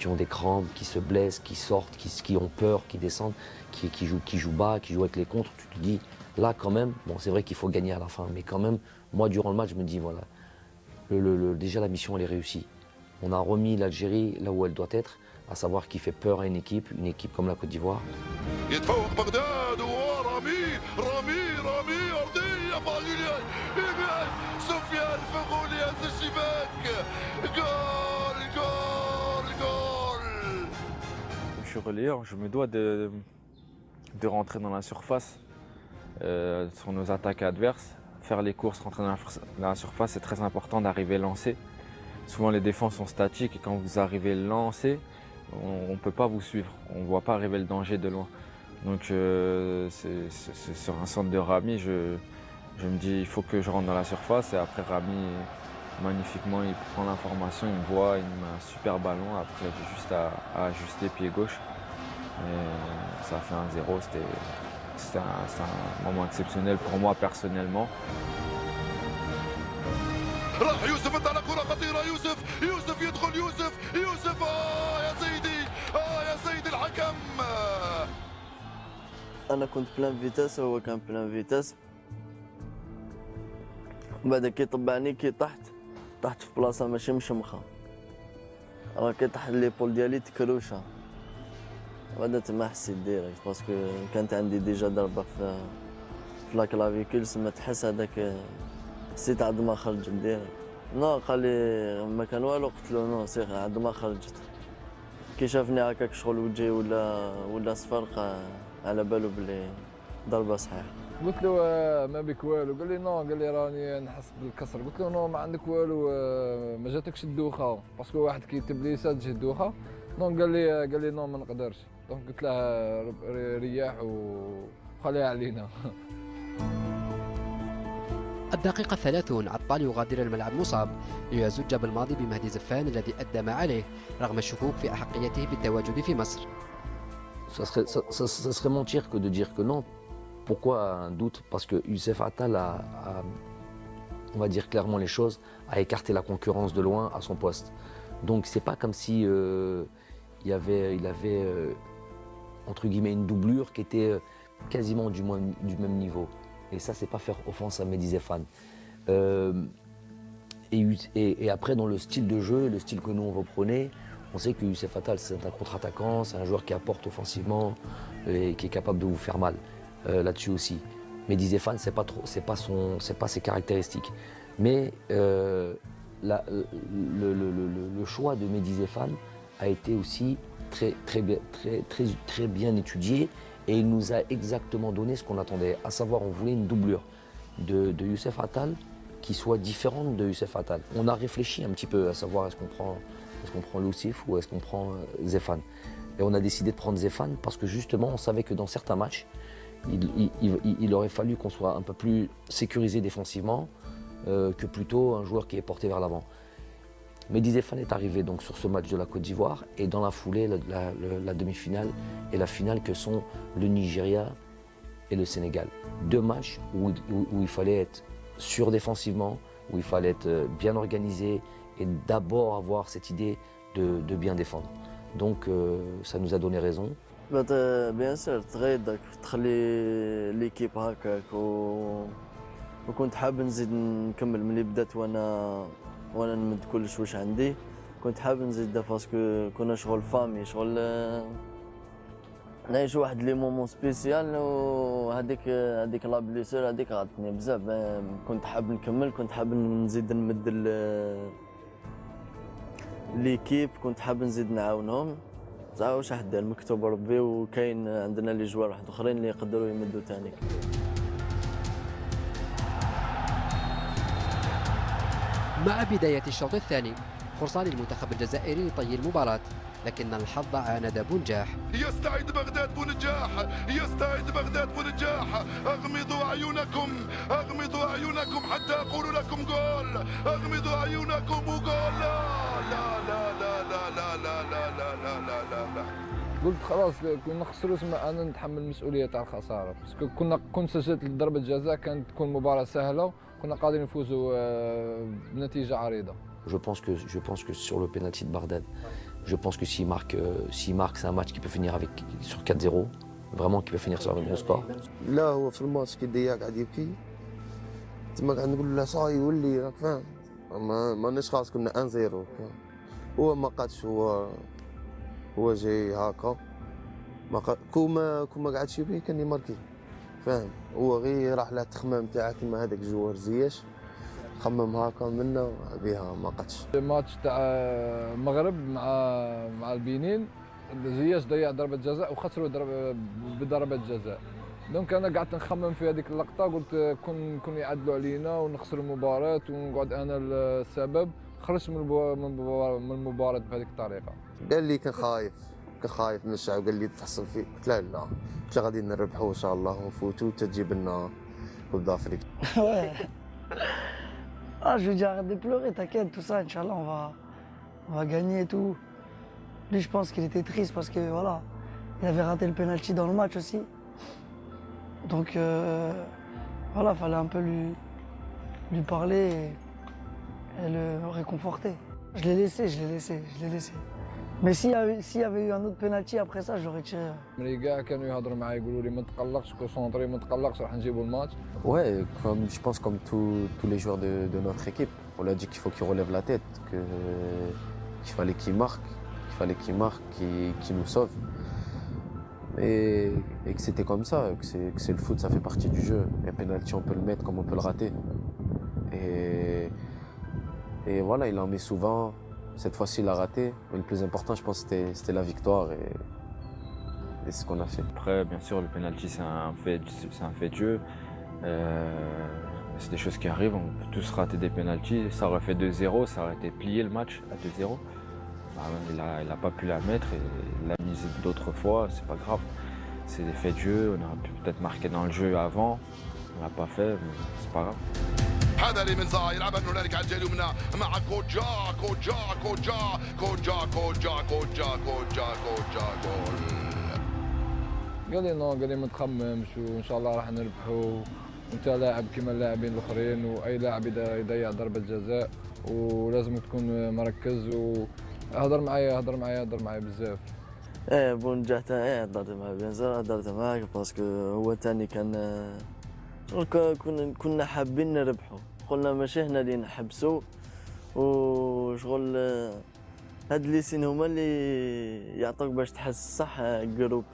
ont des crampes, qui se blessent, qui sortent, qui ont peur, qui descendent, qui jouent bas, qui jouent avec les contres. Tu te dis, là quand même, bon c'est vrai qu'il faut gagner à la fin, mais quand même, moi durant le match, je me dis voilà, déjà la mission elle est réussie. On a remis l'Algérie là où elle doit être, à savoir qui fait peur à une équipe comme la Côte d'Ivoire. Je suis relayeur, je me dois de rentrer dans la surface sur nos attaques adverses, faire les courses, rentrer dans la surface, c'est très important d'arriver lancé. Souvent les défenses sont statiques et quand vous arrivez lancé, on ne peut pas vous suivre, on ne voit pas arriver le danger de loin. Donc c'est sur un centre de Rami, je me dis il faut que je rentre dans la surface, et après Rami magnifiquement il prend l'information, il me voit, il me met un super ballon, après j'ai juste à ajuster pied gauche et ça fait 1-0, c'était un moment exceptionnel pour moi personnellement. راح يوسف انت على كرة خطيرة، يوسف يدخل يوسف يا سيدي يا سيدي الحكم. انا كنت بلان فيتاس وهو كان بلان فيتاس، بعد كي طبعني كي طحت في بلاصة ماشي مشمخة، راه كي طاح ليبول ديالي تكروشة، بعد تما حسيت ديريكت باسكو كانت عندي ديجا ضربة في لاكلافيكول، سما تحس هذاك حسيت عاد ما خرجت ديريكت. نو قال لي ما كان والو، قلت له نو سير عاد ما خرجت. كي شافني هكاك شغل وجهي ولا صفر على بالو بلي ضربة صحيحة. قلت له ما بك والو، قال لي نو، قال لي راني نحس بالكسر. قلت له نو ما عندك والو، ما جاتكش الدوخة، باسكو واحد كيكتب لي تجي الدوخة. نو قال لي نو ما نقدرش. دونك قلت له رياح وخليها علينا. الدقيقة 30 عطال يغادر الملعب مصاب ليزج بالماضي بمهدي زفان الذي أدى ما عليه رغم الشكوك في أحقيته بالتواجد في مصر. Ça serait mentir que de dire que non. Pourquoi un doute? Parce que Youssef Attal on va dire clairement les choses, a écarté la concurrence de loin à son poste. Donc c'est pas comme si il avait entre guillemets une doublure qui était quasiment du même niveau. Et ça, c'est pas faire offense à Mehdi Zéphane. Et après, dans le style de jeu, le style que nous on reprenait, on sait que Youssef Attal, c'est un contre-attaquant, c'est un joueur qui apporte offensivement et qui est capable de vous faire mal là-dessus aussi. Mehdi Zéphane, c'est pas ses caractéristiques. Mais le choix de Mehdi Zéphane a été aussi très bien étudié. Et il nous a exactement donné ce qu'on attendait, à savoir on voulait une doublure de Youssef Attal qui soit différente de Youssef Attal. On a réfléchi un petit peu à savoir est-ce qu'on prend Youssef ou est-ce qu'on prend Zéphane. Et on a décidé de prendre Zéphane parce que justement on savait que dans certains matchs, il aurait fallu qu'on soit un peu plus sécurisé défensivement que plutôt un joueur qui est porté vers l'avant. Mehdi Zéphane est arrivé donc sur ce match de la Côte d'Ivoire et dans la foulée, la demi-finale et la finale que sont le Nigeria et le Sénégal. Deux matchs où il fallait être sûr défensivement, où il fallait être bien organisé et d'abord avoir cette idée de bien défendre. Donc ça nous a donné raison. بيان سور تغيضك تخلي ليكيب هكاك وكنت حاب نزيد نكمل ملي بدات وانا نمد كلش واش عندي. كنت حاب نزيد باسكو كنا شغل فامي شغل نعيش واحد لي مومون سبيسيال وهذيك لا بليسور هذيك غادتني بزاف. كنت حاب نكمل كنت حاب نزيد نمد ليكيب كنت حاب نزيد نعاونهم. زعما واش راح دير مكتوب ربي وكاين عندنا لي جوار واحد اخرين اللي يقدروا يمدوا ثاني. مع بداية الشوط الثاني فرصة للمنتخب الجزائري لطي المباراة، لكن الحظ عاند بونجاح. يستعيد بغداد بونجاح، يستعيد بغداد بونجاح. اغمضوا اعينكم، اغمضوا اعينكم حتى اقول لكم جول. اغمضوا اعينكم وجول. لا لا لا لا لا لا لا لا لا لا لا لا. قلت خلاص كنا نخسروا تما انا نتحمل المسؤوليه تاع الخساره، باسكو كنت سجلت ضربه جزاء كانت تكون مباراه سهله كنا قادرين نفوزوا بنتيجه عريضه. Je pense que sur le penalty de Bardad, je pense que s'il marque, c'est un match qui peut finir sur 4-0, vraiment qui peut finir sur un gros score. لا هو في الماتش كي ديا قاعد يبكي تما قاعد نقول له صاي ولي راك فاهم ماناش خلاص كنا 1-0. هو ما قادش هو جاي هكا كوما قعدش يبكي كان يماركي فاهم. هو غير راح له التخمام تاعه كيما هذاك الجوار زياش خمم هكا منا بها ما قدش. الماتش تاع المغرب مع البنين زياش ضيع ضربه جزاء وخسروا بضربه جزاء. دونك انا قعدت نخمم في هذيك اللقطه قلت كون يعدلوا علينا ونخسر المباراه ونقعد انا السبب. خرجت من المباراه بهذيك الطريقه. قال لي كان خايف من الشعب قال لي تحصل فيه. قلت له لا قلت له غادي نربحوا ان شاء الله ونفوتوا تجيب لنا كوب دافريك. Ah, je lui dis arrête de pleurer, t'inquiète, tout ça, Inch'Allah, on va gagner et tout. Lui, je pense qu'il était triste parce que voilà, il avait raté le penalty dans le match aussi. Donc voilà, fallait un peu lui parler et le réconforter. Je l'ai laissé. Mais s'il y avait eu un autre penalty après ça, je l'aurais tiré. ملي كاع كانوا يهضروا معايا يقولوا لي ما تقلقش كونسونطري ما تقلقش راح نجيبوا الماتش. Ouais, je pense comme tous les joueurs de notre équipe. On lui a dit qu'il faut qu'il relève la tête, qu'il fallait qu'il marque, qu'il nous sauve. Et que c'était comme ça, que c'est le foot, ça fait partie du jeu. Un penalty, on peut le mettre comme on peut le rater. Et voilà, il en met souvent. Cette fois-ci, il a raté. Mais le plus important, je pense, c'était la victoire et c'est ce qu'on a fait. Après, bien sûr, le penalty, c'est un fait de jeu. C'est des choses qui arrivent. On peut tous rater des penaltys. Ça aurait fait 2-0, ça aurait été plié le match à 2-0. Il n'a pas pu la mettre et il l'a mise d'autres fois. C'est pas grave. C'est des faits de jeu. On aurait pu peut-être marquer dans le jeu avant. On l'a pas fait, mais c'est pas grave. هذا اللي من زا يلعب انه هنالك على الجهه اليمنى مع كوجا جول. قال لي نو قال لي ما تخممش وان شاء الله راح نربحوا. انت لاعب كيما اللاعبين الاخرين واي لاعب يضيع ضربه جزاء ولازم تكون مركز. وهضر معايا بزاف. بونجاح تاعي هضرت معاه بيان هضرت معاه باسكو هو ثاني كان كنا حابين نربحوا. قلنا ماشي هنا اللي نحبسوا وشغل هاد لي سين هما اللي يعطوك باش تحس صح. جروب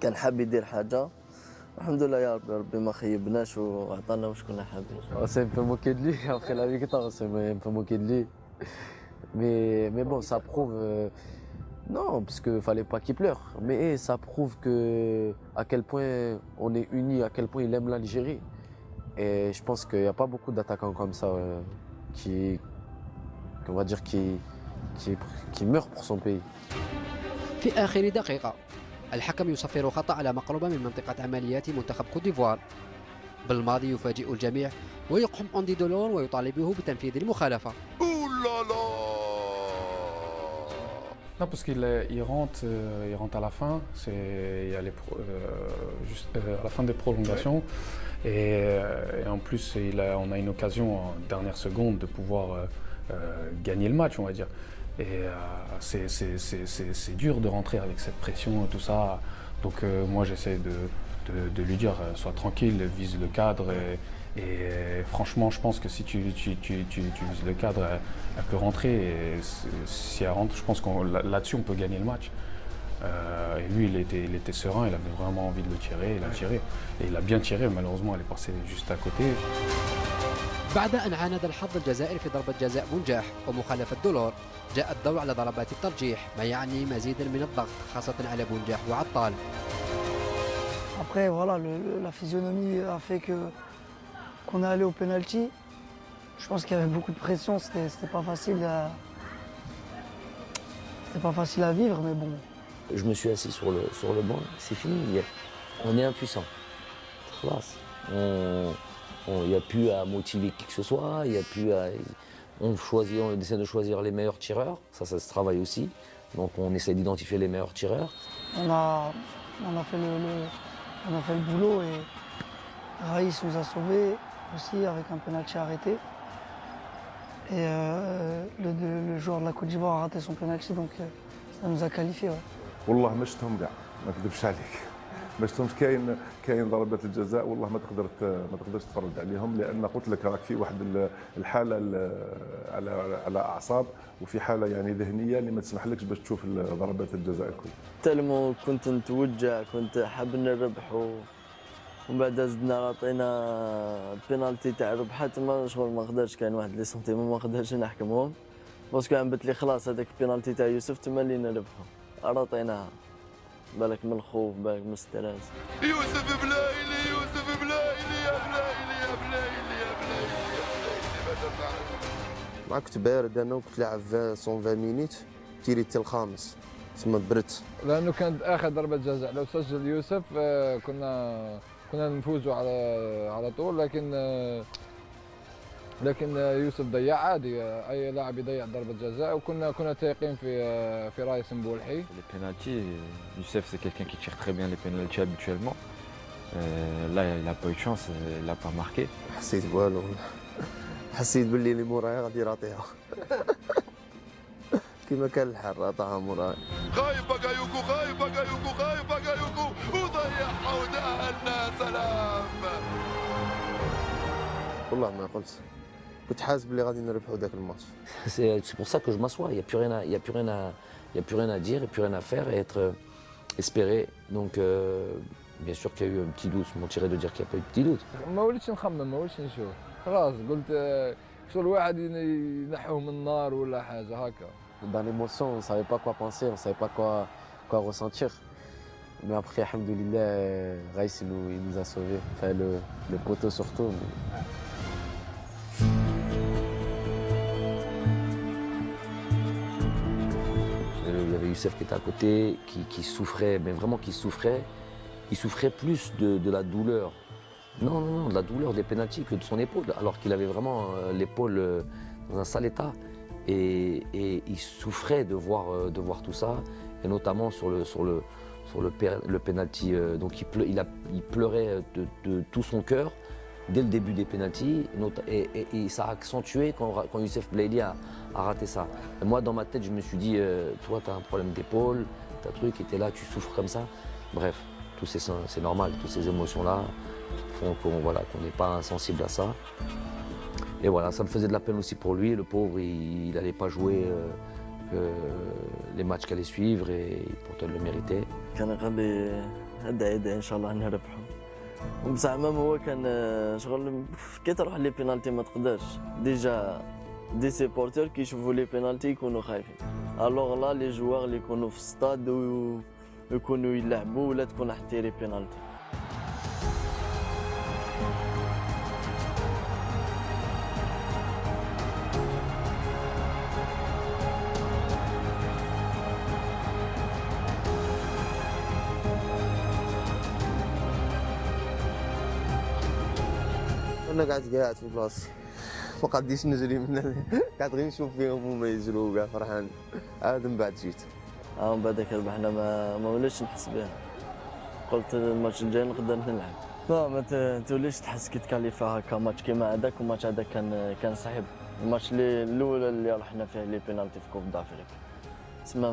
كان حاب يدير حاجه الحمد لله يا ربي ما خيبناش وعطانا واش كنا حابين. C'est un peu moqué de lui après la victoire, c'est un peu moqué de lui. Mais bon, ça prouve non, parce qu'il fallait pas qu'il pleure, mais ça prouve à quel point on est unis, à quel point il aime l'Algérie. Et je pense qu'il n'y a pas beaucoup d'attaquants comme ça qui meurent pour son pays. في آخر دقيقة الحكم يصفر خطأ على مقربة من منطقة عمليات منتخب كوت ديفوار. بالماضي يفاجئ الجميع ويقحم أندي دولور ويطالبه بتنفيذ المخالفة. Non, parce qu'il rentre à la fin, il y a juste à la fin des prolongations. Et en plus, on a une occasion en dernière seconde de pouvoir gagner le match, on va dire. Et c'est dur de rentrer avec cette pression et tout ça. Donc moi j'essaie de lui dire sois tranquille, vise le cadre. Et franchement, je pense que si tu vises le cadre, elle peut rentrer. Et si elle rentre, je pense que là-dessus, on peut gagner le match. Et lui, il était serein, il avait vraiment envie de le tirer, il a tiré. Et il a bien tiré, malheureusement, elle est passée juste à côté. بعد أن عاند الحظ الجزائري في ضربة جزاء منجح ومخالفة دولار، جاء الضوء على ضربات الترجيح، ما يعني مزيدا من الضغط خاصة على بونجاح وعطال. Après, voilà, la physionomie a fait qu'on est allé au penalty. Je pense qu'il y avait beaucoup de pression, c'était pas facile à vivre, mais bon. Je me suis assis sur le banc, c'est fini, on est impuissant. Il n'y a plus à motiver qui que ce soit, il y a plus à... On essaie de choisir les meilleurs tireurs, ça se travaille aussi. Donc on essaie d'identifier les meilleurs tireurs. On a fait le boulot et Raïs nous a sauvés aussi avec un penalty arrêté. Et le joueur de la Côte d'Ivoire a raté son penalty, donc ça nous a qualifiés. Ouais. والله ما شفتهم كاع ما نكذبش عليك ما شفتهمش كاين ضربات الجزاء والله ما تقدرش تتفرج عليهم لان قلت لك راك في واحد الحاله على اعصاب وفي حاله يعني ذهنيه اللي ما تسمحلكش باش تشوف ضربات الجزاء الكل. تلمو كنت نتوجع كنت حاب نربح ومن بعد زدنا عطينا البينالتي تاع ربحة تما شغل ما قدرش كاين واحد لي سنتيمون ما قدرش نحكمهم باسكو عم بت لي خلاص هذاك البينالتي تاع يوسف تما اللي نربحو عطيناها بالك من الخوف بالك من الستريس. يوسف بلايلي يوسف بلايلي يا بلايلي يا بلايلي يا بلايلي يا بلايلي ماذا فعل؟ ما كنت بارد انا وكنت لاعب 120 مينيت تيريت الخامس تما برت لانه كانت اخر ضربه جزاء لو سجل يوسف كنا نفوزوا على طول لكن يوسف ضيع عادي اي لاعب يضيع ضربه جزاء وكنا تايقين في رايس مبولحي. Les pénaltys, Youssef c'est quelqu'un qui tire très bien les pénaltys habituellement. Là il n'a pas eu de chance, il n'a pas marqué. حسيت بوالو حسيت باللي اللي موراي غادي يراطيها كما كان الحال عطاها موراي. خايف باكايوكو خايف باكايوكو خايف باكايوكو وضيعها ودهنا سلام. والله ما قلت كنت حاسس بلي غادي نربحوا ذاك الماتش. C'est pour ça que je m'assois, il n'y a plus rien à dire, et plus rien à faire et être espéré. Donc bien sûr qu'il y a eu un petit doute, je mentirais de dire qu'il n'y a pas eu de petit doute. ما وليتش نخمم ما وليتش نشوف خلاص قلت شغل واحد ينحوه من النار ولا حاجه هكا. Dans l'émotion, on ne savait pas quoi penser, on ne savait pas quoi ressentir. Mais après, alhamdoulilah, Raïs il nous a sauvés, enfin le poteau surtout. Il y avait Youssef qui était à côté, qui souffrait, mais vraiment qui souffrait. Il souffrait plus de la douleur. Non, de la douleur des pénaltys que de son épaule, alors qu'il avait vraiment l'épaule dans un sale état. Et il souffrait de voir tout ça, et notamment sur le penalty. Donc il pleurait de tout son cœur dès le début des pénaltys, et ça a accentué quand Youssef Belaïli a raté ça. Et moi, dans ma tête, je me suis dit, toi, tu as un problème d'épaule, tu as un truc, et tu es là, tu souffres comme ça. Bref, c'est normal, toutes ces émotions-là font qu'on n'est pas insensible à ça. Et voilà, ça me faisait de la peine aussi pour lui, le pauvre, il n'allait pas jouer les matchs qui allaient suivre, et pourtant il le méritait. كان غادي هدا ان شاء الله نربحوا وبصح عمام هو كان شغل كي تروح لي بينالتي ما تقدرش ديجا دي سيبورتور كيشوفوا لي بينالتي يكونوا خايفين الوغ لا لي جوار اللي يكونوا في الستاد ويكونوا يلعبوا ولا تكون حتى بينالتي. انا قاعد في بلاصتي ما قاديش نجري قاعد غير نشوف فيهم هما يجروا كاع فرحان عاد من بعد جيت من بعد ربحنا ما وليتش نحس بها قلت الماتش الجاي نقدر نلعب. لا ما توليش تحس كي تكاليفا هكا ماتش كيما هذاك وماتش هذاك كان صعيب الماتش الاول اللي رحنا فيه لي بينالتي في كوب دافريك. تسمى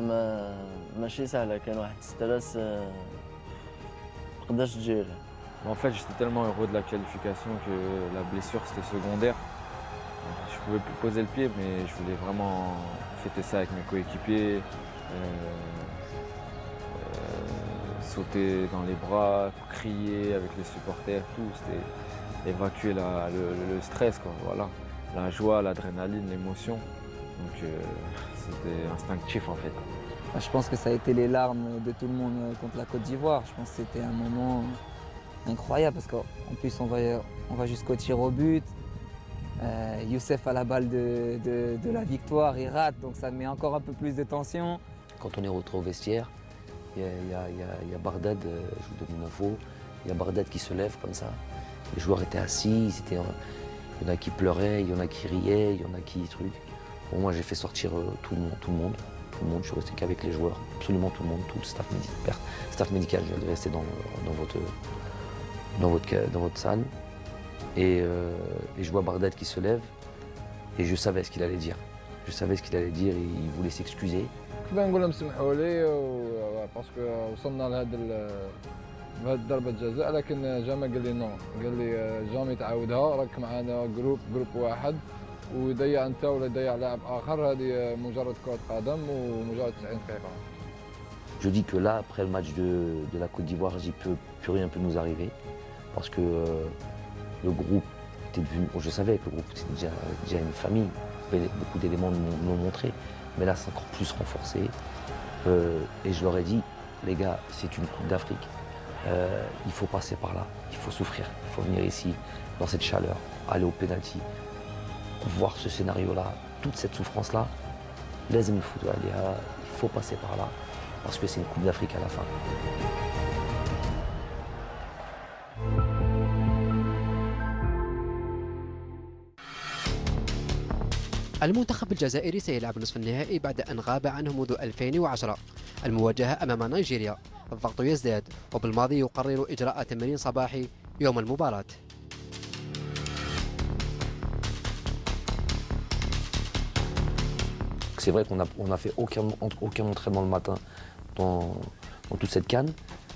ماشي سهله، كان واحد ستريس مقدرش تجيري. En fait, j'étais tellement heureux de la qualification que la blessure c'était secondaire. Je pouvais plus poser le pied, mais je voulais vraiment fêter ça avec mes coéquipiers, sauter dans les bras, crier avec les supporters, tout. C'était évacuer le stress, quoi. Voilà, la joie, l'adrénaline, l'émotion. Donc c'était instinctif en fait. Je pense que ça a été les larmes de tout le monde contre la Côte d'Ivoire. Je pense que c'était un moment incroyable parce qu'en plus on va jusqu'au tir au but. Youssef a la balle de la victoire, il rate, donc ça met encore un peu plus de tension. Quand on est rentré au vestiaire, il y a Bardad, je vous donne une info, il y a Bardad qui se lève comme ça. Les joueurs étaient assis, il y en a qui pleuraient, il y en a qui riaient, il y en a qui truc. Bon, moi j'ai fait sortir tout le monde. Je suis resté qu'avec les joueurs, absolument tout le monde, tout le staff médical. J'allais rester dans votre salle. Et je vois Bardad qui se lève et je savais ce qu'il allait dire. Je savais ce qu'il allait dire et il voulait s'excuser. كيف نقول لهم سمحوا لي باسكو وصلنا لهذا بهذه ضربة جزاء، لكن جامع قال لي نو، قال لي جامي تعاودها، راك معنا جروب واحد ويضيع انت ولا يضيع لاعب اخر، هذه مجرد كرة قدم ومجرد 90 دقيقة. Je dis que là, après le match de la Côte d'Ivoire, plus rien peut nous arriver parce que le groupe était devenu, je savais que le groupe était déjà une famille, beaucoup d'éléments me l'ont montré, mais là c'est encore plus renforcé et je leur ai dit, les gars, c'est une Coupe d'Afrique, il faut passer par là, il faut souffrir, il faut venir ici, dans cette chaleur, aller au penalty, voir ce scénario-là, toute cette souffrance-là, لازم نفوتوا عليها, il faut passer par là, parce que c'est une Coupe d'Afrique à la fin. المنتخب الجزائري سيلعب نصف النهائي بعد أن غاب عنه منذ 2010. المواجهة أمام نيجيريا، الضغط يزداد وبالماضي يقرر إجراء تمرين صباحي يوم المباراة. C'est vrai qu'on n'a fait aucun entraînement le matin dans toute cette CAN,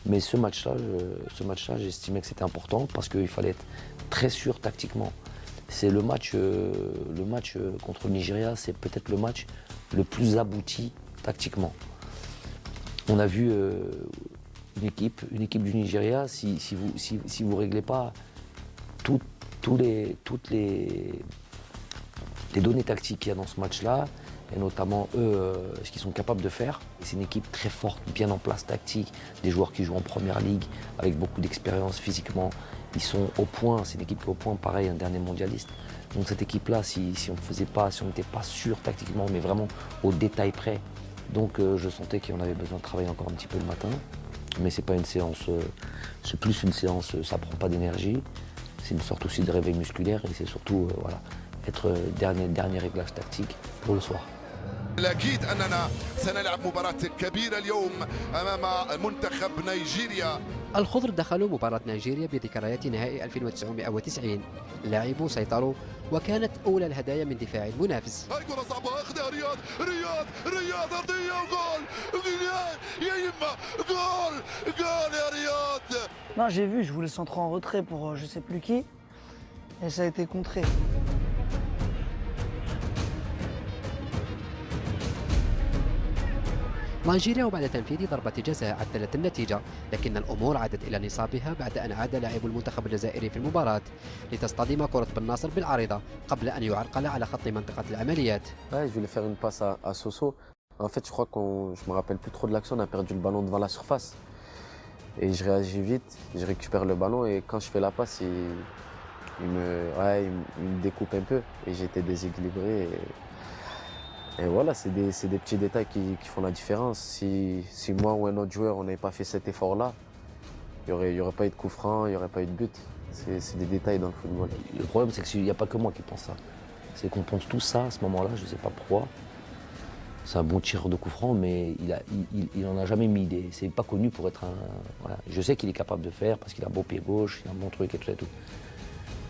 mais ce match-là, j'estimais que c'était important parce qu'il fallait être très sûr tactiquement. C'est le match contre le Nigeria, c'est peut-être le match le plus abouti tactiquement. On a vu une équipe du Nigeria, si vous ne réglez pas toutes les données tactiques qu'il y a dans ce match-là, et notamment eux, ce qu'ils sont capables de faire. C'est une équipe très forte, bien en place tactique, des joueurs qui jouent en première ligue, avec beaucoup d'expérience physiquement. Ils sont au point, c'est une équipe qui est au point, pareil, un dernier mondialiste. Donc cette équipe-là, si on n'était pas sûr tactiquement, mais vraiment au détail près, donc je sentais qu'on avait besoin de travailler encore un petit peu le matin. Mais c'est pas une séance, c'est plus une séance, ça prend pas d'énergie. C'est une sorte aussi de réveil musculaire et c'est surtout voilà, être dernier réglage tactique pour le soir. الأكيد أننا سنلعب مباراة كبيرة اليوم أمام منتخب نيجيريا. الخضر دخلوا مباراة نيجيريا بذكريات نهائي 1990. اللاعبون سيطروا وكانت أولى الهدايا من دفاع المنافس. هاي كرة صعبة أخذها رياض أرضية وجول يا يما جول يا رياض. Non, j'ai vu, je voulais centrer en retrait pour je sais plus qui et ça a été contré. نيجيريا وبعد تنفيذ ضربة جزاء عدلت النتيجة، لكن الأمور عادت إلى نصابها بعد أن عاد لاعب المنتخب الجزائري في المباراة لتصطدم كرة بن ناصر بالعارضة قبل أن يعرقل على خط منطقة العمليات. Ouais, je voulais faire une passe à Soso. En fait, je crois je me rappelle plus trop de l'action, on a perdu le ballon devant la surface. Et je réagis vite, je récupère le ballon et quand je fais la passe, il me découpe un peu et j'étais déséquilibré. Et voilà, c'est des petits détails qui font la différence. Si moi ou un autre joueur, on n'avait pas fait cet effort-là, il n'y aurait pas eu de coup franc, il n'y aurait pas eu de but. C'est des détails dans le football. Le problème, c'est qu'il n'y a pas que moi qui pense ça. C'est qu'on pense tous ça à ce moment-là, je ne sais pas pourquoi. C'est un bon tireur de coup franc, mais il n'en a jamais mis. C'est pas connu pour être un... Voilà. Je sais qu'il est capable de faire parce qu'il a un beau pied gauche, il a un bon truc et tout.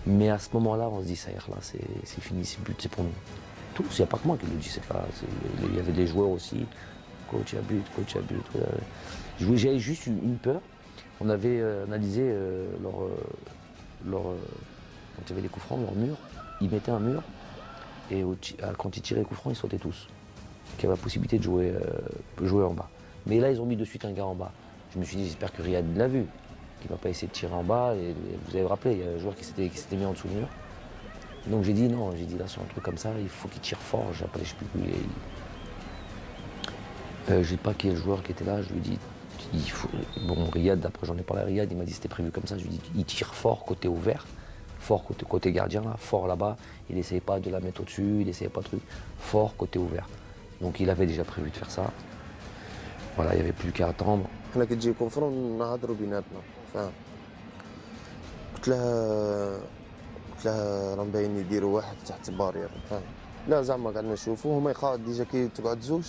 Mais à ce moment-là, on se dit, ça y est, là, c'est fini, c'est but, c'est pour nous. Tous, il n'y a pas que moi qui le dis, c'est pas. Il y avait des joueurs aussi. Coach à but, coach à but. J'avais juste une peur. On avait analysé quand il y avait les coups francs, leur mur. Ils mettaient un mur et quand ils tiraient les coups francs, ils sautaient tous. Donc il y avait la possibilité de jouer en bas. Mais là, ils ont mis de suite un gars en bas. Je me suis dit, j'espère que Riyad l'a vu, qu'il ne va pas essayer de tirer en bas. Et vous avez rappelé, il y a un joueur qui s'était mis en dessous du mur. Donc j'ai dit non, là sur un truc comme ça, il faut qu'il tire fort. Je ne sais plus. Je ne sais pas qui est le joueur qui était là, je lui ai dit, bon Riyad, après j'en ai parlé à Riyad, il m'a dit c'était prévu comme ça, je lui ai dit il tire fort côté ouvert, fort côté gardien, là, fort là-bas, il n'essayait pas de la mettre au-dessus, il n'essayait pas de truc, fort côté ouvert. Donc il avait déjà prévu de faire ça. Voilà, il n'y avait plus qu'à attendre. حنا كي تجي كونفرون نهضروا بيناتنا فاهم. قلت لها راه مباين يديروا واحد تحت بارير فاهم. لا زعما قعدنا نشوفوا هما يخاف ديجا كي تقعد زوج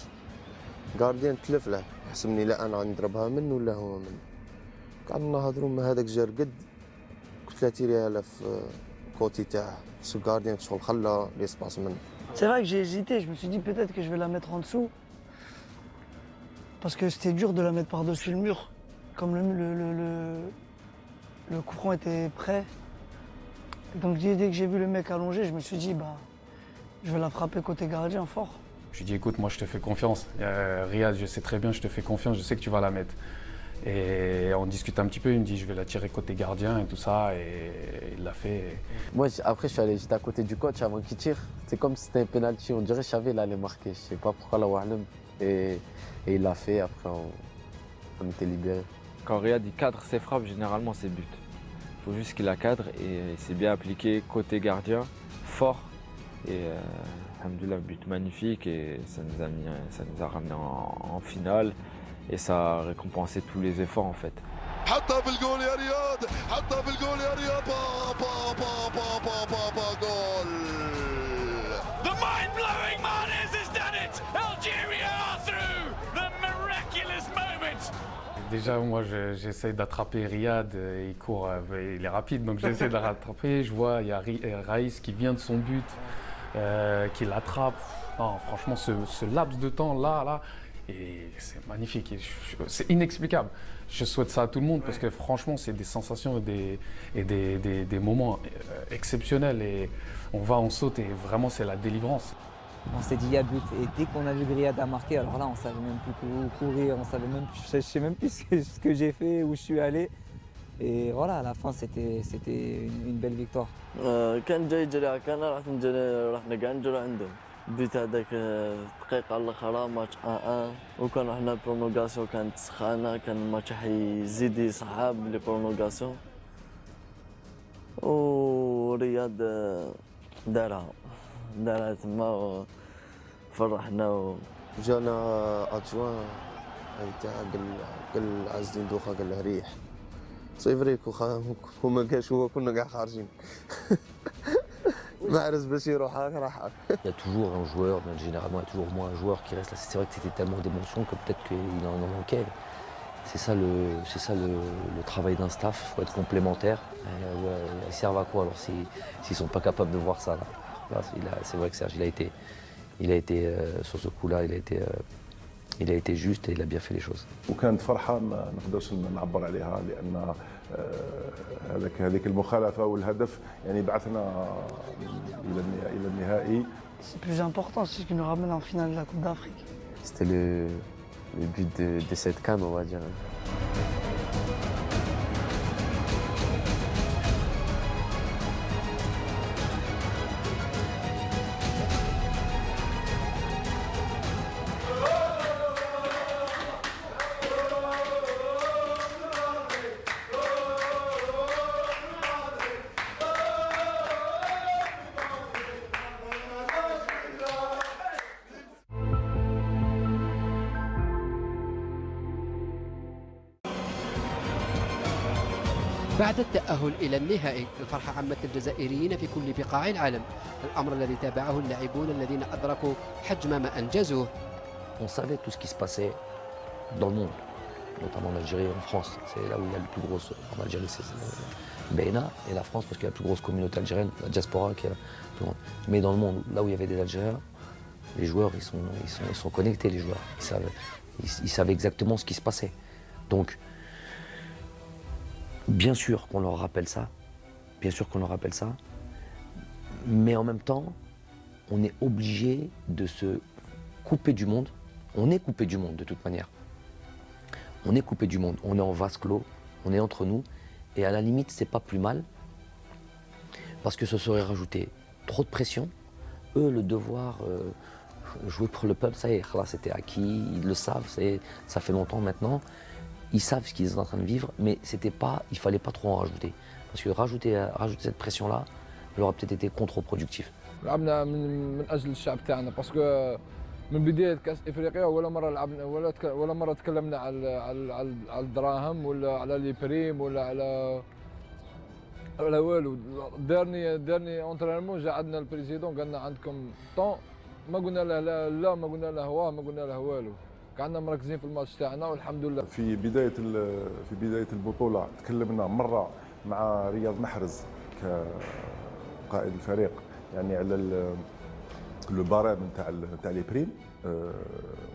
غارديان تلف له يحسبني لا انا غنضربها منه ولا هو منه. قعدنا نهضروا ما هذاك جا رقد قلت له تيريها له في كوتي تاعه سو غارديان شغل خلى ليسباس منه. C'est vrai que j'ai hésité, je me suis dit peut-être que je vais la mettre en dessous. Parce que c'était dur de la mettre par-dessus le mur. Comme le coup franc était prêt. Donc dès que j'ai vu le mec allongé, je me suis dit je vais la frapper côté gardien fort. Je lui dis écoute, moi je te fais confiance. Riyad, je sais très bien, je te fais confiance, je sais que tu vas la mettre. Et on discute un petit peu, il me dit je vais la tirer côté gardien et tout ça, et il l'a fait. Moi après j'étais à côté du coach avant qu'il tire. C'est comme si c'était un penalty, on dirait que je savais qu'il allait marquer. Je sais pas pourquoi la Wahlem. Et il l'a fait, après on était libérés. Quand Riyad il cadre ses frappes, généralement c'est but. Il faut juste qu'il la cadre et c'est bien appliqué côté gardien, fort. Et alhamdoulilah, but magnifique et ça nous a ramené en finale et ça a récompensé tous les efforts en fait. حطها في الجول يا رياض، حطها في الجول يا رياض، جول. The mind-blowing Mahrez has done it. Algeria are through the miraculous moment. Déjà, moi, j'essaie d'attraper Riyad, il court, il est rapide, donc j'essaie de le rattraper. Je vois, il y a Raïs qui vient de son but, qui l'attrape. Non, franchement, ce laps de temps là, et c'est magnifique, c'est inexplicable. Je souhaite ça à tout le monde parce que franchement, c'est des sensations et des moments exceptionnels. Et on saute et vraiment, c'est la délivrance. On s'est dit il y a but et dès qu'on a vu Riyad a marqué, alors là on savait même plus où courir, je sais même plus ce que j'ai fait, où je suis allé. Et voilà, à la fin c'était une belle victoire. كان جاي يجري هكانا رحنا كاع نجرو عندهم. بيت هذاك الدقيقة الأخرى ماتش 1-1 وكان رحنا برونوغاسيون كانت سخانة كان الماتش حيزيد يصعب لي برونوغاسيون ورياض دارها تما وفرحنا جانا ادجوان تاع قال عز الدين دوخه قال له ريح سي فري هما كاش هو كنا كاع خارجين Mahrez باش يروح راح. Il y a toujours un joueur, généralement il y a toujours au moins un joueur qui reste là. C'est vrai que c'était tellement d'émotions que peut-être qu'il en manquait. C'est ça le travail d'un staff, il faut être complémentaire. Ils servent à quoi alors s'ils ne sont pas capables de voir ça là. C'est vrai que Serge, il a été sur ce coup-là, il a été juste et il a bien fait les choses. وكانت فرحة ما نقدرش نعبر عليها لأن هذيك المخالفة والهدف يعني بعثنا إلى النهائي. C'est plus important, c'est ce qui nous ramène en finale de la Coupe d'Afrique. C'était le but de cette CAN, on va dire. بعد التأهل إلى النهائي الفرحة عمت الجزائريين في كل بقاع العالم، الأمر الذي تابعه اللاعبون الذين أدركوا حجم ما أنجزوه. On savait tout ce qui se passait dans le monde, notamment en Algérie et en France. C'est là où il y a le plus gros. En Algérie, Beina et la France, parce qu'il y a la plus grosse communauté algérienne, la diaspora qui est la plus grande. Mais dans le monde, là où il y avait des Algériens, les joueurs, ils sont connectés, les joueurs. Ils savaient exactement ce qui se passait. Donc, bien sûr qu'on leur rappelle ça, mais en même temps, on est obligé de se couper du monde. On est coupé du monde de toute manière. On est coupé du monde, on est en vase clos, on est entre nous, et à la limite, c'est pas plus mal, parce que ce serait rajouter trop de pression. Eux, le devoir, jouer pour le peuple, ça y est, là, c'était acquis, ils le savent, ça fait longtemps maintenant. Ils savent ce qu'ils sont en train de vivre, mais il fallait pas trop en rajouter. Parce que rajouter cette pression-là, elle aurait peut-être été contre-productif. لعبنا من اجل الشعب تاعنا باسكو من بدايه كاس افريقيا ولا مره لعبنا ولا مره تكلمنا على الدراهم ولا على لي بريم ولا على والو. دارني اونترينمون جا عندنا البريزيدون قال لنا عندكم طون، ما قلنا له لا ما قلنا له واه ما قلنا له والو، كنا مركزين في الماتش تاعنا والحمد لله. في بدايه البطوله تكلمنا مره مع رياض محرز كقائد الفريق يعني على لو بارام نتاع لي بريم،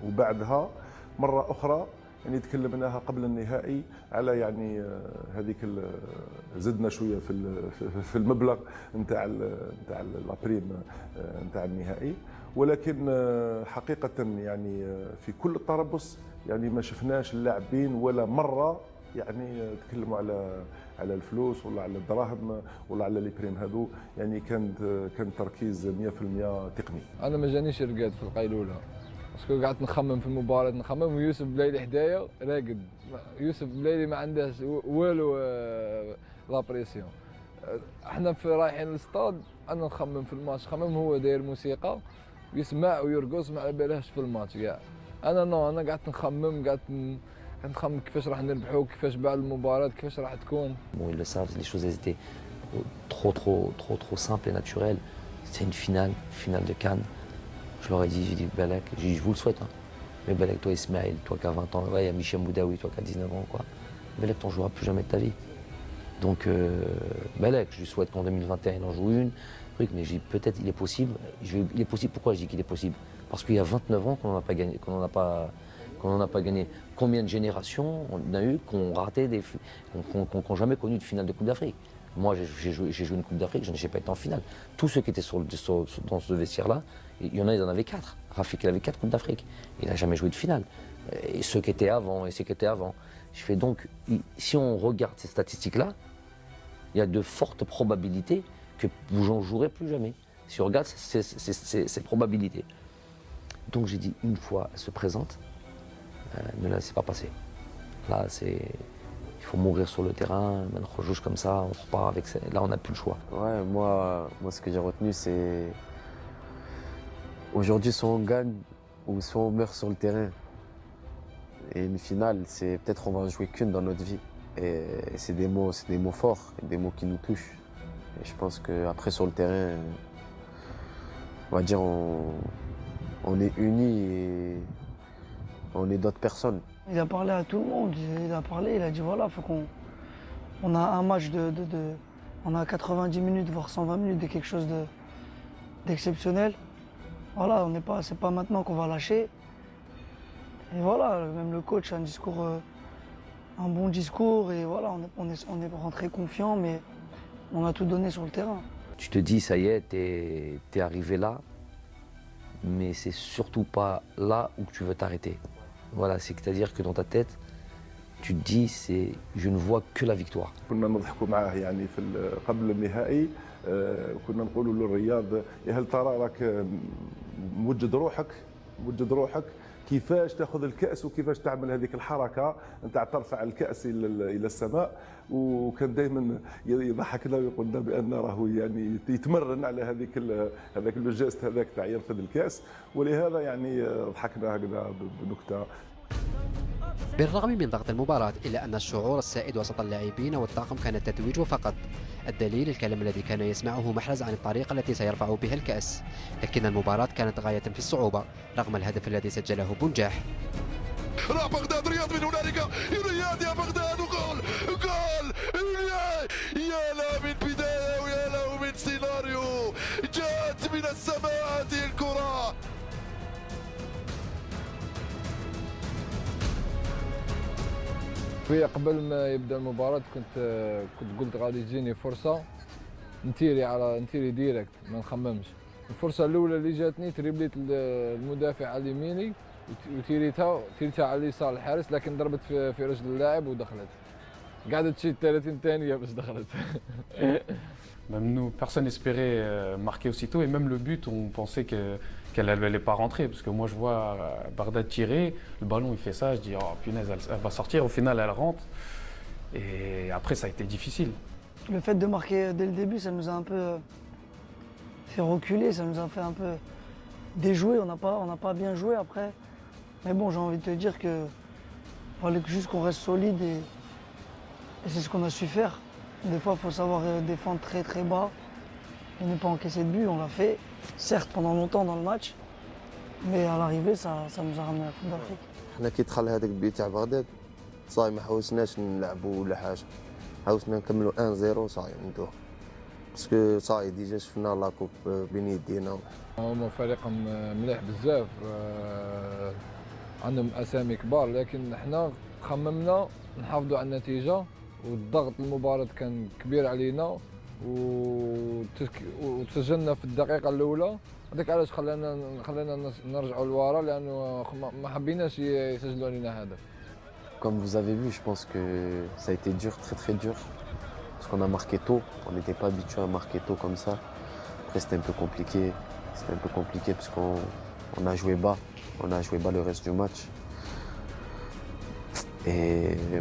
وبعدها مره اخرى يعني تكلمناها قبل النهائي على يعني هذيك زدنا شويه في المبلغ نتاع لابريم نتاع النهائي، ولكن حقيقه يعني في كل التربص يعني ما شفناش اللاعبين ولا مره يعني تكلموا على الفلوس ولا على الدراهم ولا على لي بريم هذو، يعني كان تركيز 100% تقني. انا ما جانيش رقاد في القيلوله، باسكو قعدت نخمم في المباراه نخمم، ويوسف بلايلي حدايا راقد. يوسف بلايلي ما عندهش والو لا بريسيون. احنا رايحين للستاد انا نخمم في الماتش، خمم هو داير موسيقى يسمع ويرقص ما على بالهش في الماتش كاع. انا قعدت نخمم، قعدت نخمم كيفاش راح نربحوا، كيفاش بعد المباراة كيفاش راح تكون. Bon, ils le savent, les choses étaient trop simples et naturelles. C'est une finale de Cannes. Je leur ai dit, j'ai dit Belek, je vous le souhaite, hein. Mais Belek, toi Ismaël, toi qui as 20 ans, il y a Michel Moudaoui, toi qui as 19 ans, quoi. Belek, t'en joueras plus jamais de ta vie. Donc Belek, je lui souhaite qu'en 2021 il en joue une, mais j'ai dit peut-être il est possible. Il est possible, pourquoi je dis qu'il est possible? Parce qu'il y a 29 ans qu'on n'en a pas gagné, qu'on n'en a pas gagné. Combien de générations on a eu qui ont raté, qui n'ont jamais connu de finale de Coupe d'Afrique? Moi, j'ai joué une Coupe d'Afrique, je n'ai pas été en finale. Tous ceux qui étaient dans ce vestiaire-là, il y en a, ils en avaient 4. Rafik, il avait 4 Coupes d'Afrique. Il n'a jamais joué de finale. Et ceux qui étaient avant, Je fais donc, si on regarde ces statistiques-là, il y a de fortes probabilités que vous n'en jouerez plus jamais. Si on regarde ces probabilités. Donc j'ai dit, une fois elle se présente, ne la laissez pas passer. Là, il faut mourir sur le terrain, on joue comme ça, on repart avec ça. Là, on n'a plus le choix. Ouais, moi ce que j'ai retenu, c'est aujourd'hui, soit on gagne ou soit on meurt sur le terrain. Et une finale, c'est peut-être on va en jouer qu'une dans notre vie. Et c'est des mots forts, des mots qui nous touchent. Et je pense qu'après sur le terrain, on va dire on est unis et on est d'autres personnes. Il a parlé à tout le monde, il a dit voilà, faut on a un match on a 90 minutes, voire 120 minutes de quelque chose d'exceptionnel. Voilà, c'est pas maintenant qu'on va lâcher. Et voilà, même le coach a un bon discours et voilà, on est rentré confiant, mais on a tout donné sur le terrain. Tu te dis, ça y est, t'es arrivé là, mais c'est surtout pas là où tu veux t'arrêter. Voilà, c'est-à-dire que dans ta tête, tu te dis, je ne vois que la victoire. كنا نضحكوا معاه يعني قبل النهائي كنا نقولوا للرياض هل ترى راك موجد روحك كيفاش تاخذ الكأس وكيفاش تعمل هذيك الحركة نتاع ترفع الكأس إلى السماء، وكان دائما يضحكنا ويقول لنا بأن راهو يعني يتمرن على هذاك لو جيست هذاك تاع يرفض الكأس، ولهذا يعني ضحكنا هكذا بنكتة. بالرغم من ضغط المباراة إلا أن الشعور السائد وسط اللاعبين والطاقم كان التتويج فقط. الدليل الكلام الذي كان يسمعه محرز عن الطريقة التي سيرفع بها الكأس، لكن المباراة كانت غاية في الصعوبة رغم الهدف الذي سجله بنجاح. راح بغداد رياض من هنالك، رياض يا بغداد، وجول يا في قبل ما يبدا المباراة كنت قلت غادي تجيني فرصة نتيري ديريكت ما نخممش. الفرصة الأولى اللي جاتني تريبليت المدافع على يميني وتيريتها على اليسار الحارس، لكن ضربت في رجل اللاعب ودخلت. قعدت شي 30 ثانية باش دخلت. Même nous, personne n'espérait marquer aussitôt, et même le but, on pensait qu'elle n'allait pas rentrer, parce que moi je vois Bagdad tirer, le ballon il fait ça, je dis oh punaise, elle va sortir, au final elle rentre, et après ça a été difficile. Le fait de marquer dès le début, ça nous a un peu fait reculer, ça nous a fait un peu déjouer, on n'a pas bien joué après. Mais bon, j'ai envie de te dire que fallait juste qu'on reste solide et c'est ce qu'on a su faire. Des fois, il faut savoir défendre très très bas et ne pas encaisser de but. On l'a fait, certes pendant longtemps dans le match, mais à l'arrivée, ça nous a ramené à la Coupe d'Afrique. حنا كي دخل هذاك البيت تاع بغداد صاي ما حاولناش نلعبوا ولا حاجه، حاولنا نكملوا 1-0 صاي ندوه باسكو صاي ديجا شفنا لاكوب بين يدينا. هما فريقهم مليح بزاف، عندهم اسامي كبار، لكن حنا خممنا نحافظوا على النتيجه، والضغط المباراة كان كبير علينا وتسجلنا في الدقيقة الأولى. هذاك علاش خلانا نرجعوا لورا، لأنه ما حبيناش يسجلوا علينا هدف. Comme vous avez vu, je pense que ça a été dur, très très dur. Parce qu'on a marqué tôt, on n'était pas habitué à marquer tôt comme ça. Après c'était un peu compliqué, parce qu'on a joué bas, le reste du match.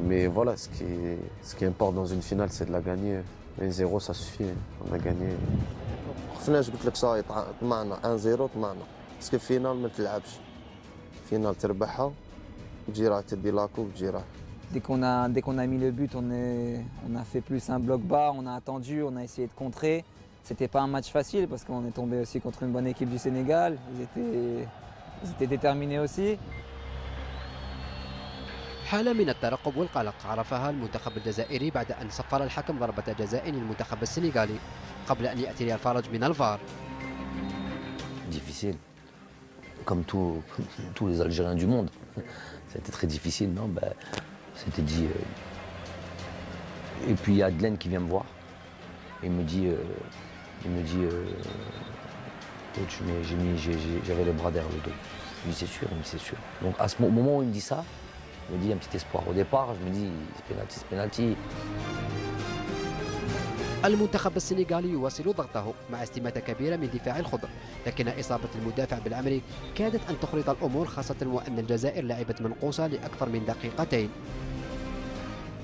Mais voilà, ce qui importe dans une finale, c'est de la gagner. 1-0, ça suffit, on a gagné. خفناش قلت لك صاي طمعنا 1-0 طمعنا، باسكو الفينال ما تلعبش، فينال تربحها وتجي راح تدي لاكو وتجي راح. Dès qu'on a mis le but, on a fait plus un bloc bas, on a attendu, on a essayé de contrer. C'était pas un match facile parce qu'on est tombé aussi contre une bonne équipe du Sénégal. Ils étaient déterminés aussi. حالة من الترقب والقلق عرفها المنتخب الجزائري بعد أن صفر الحكم ضربة جزاء للمنتخب السنغالي قبل أن يأتي الفرج من الفار. Difficile, comme tous les Algériens du monde. C'était très difficile, non? C'était dit. Et puis il y a Glenn qui vient me voir et me dit, coach, mais j'avais les bras derrière le dos. Je lui dis c'est sûr. Donc à ce moment où il me dit ça, je me dis un petit espoir. Au départ, je me dis c'est penalty. المنتخب السنغالي يواصل ضغطه مع استماتة كبيرة من دفاع الخضر، لكن إصابة المدافع بالعمري كادت أن تخلط الأمور، خاصة وأن الجزائر لعبت منقوصة لأكثر من دقيقتين.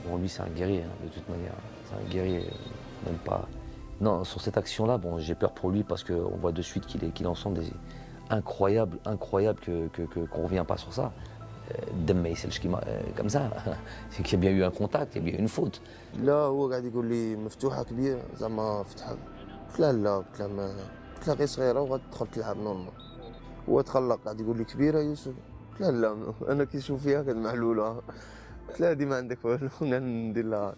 Bon, lui c'est un guerrier, hein, de toute manière. C'est un guerrier, même pas. Non, sur cette action-là, bon, j'ai peur pour lui parce qu'on voit de suite qu'il est en centre des incroyable qu'on ne revient pas sur ça. دم ما يسالش كيما comme ça. C'est qu'il y a bien eu un contact, il y a bien eu une faute. لا هو قاعد يقول لي مفتوحه كبيره زعما فتحها، قلت له لا، قلت له غير صغيره وغتدخل تلعب نورمال. هو تخلق قاعد يقول لي كبيره يوسف، قلت له لا انا كي نشوف فيها كانت معلوله، قلت له هذه ما عندك والو ندير لها.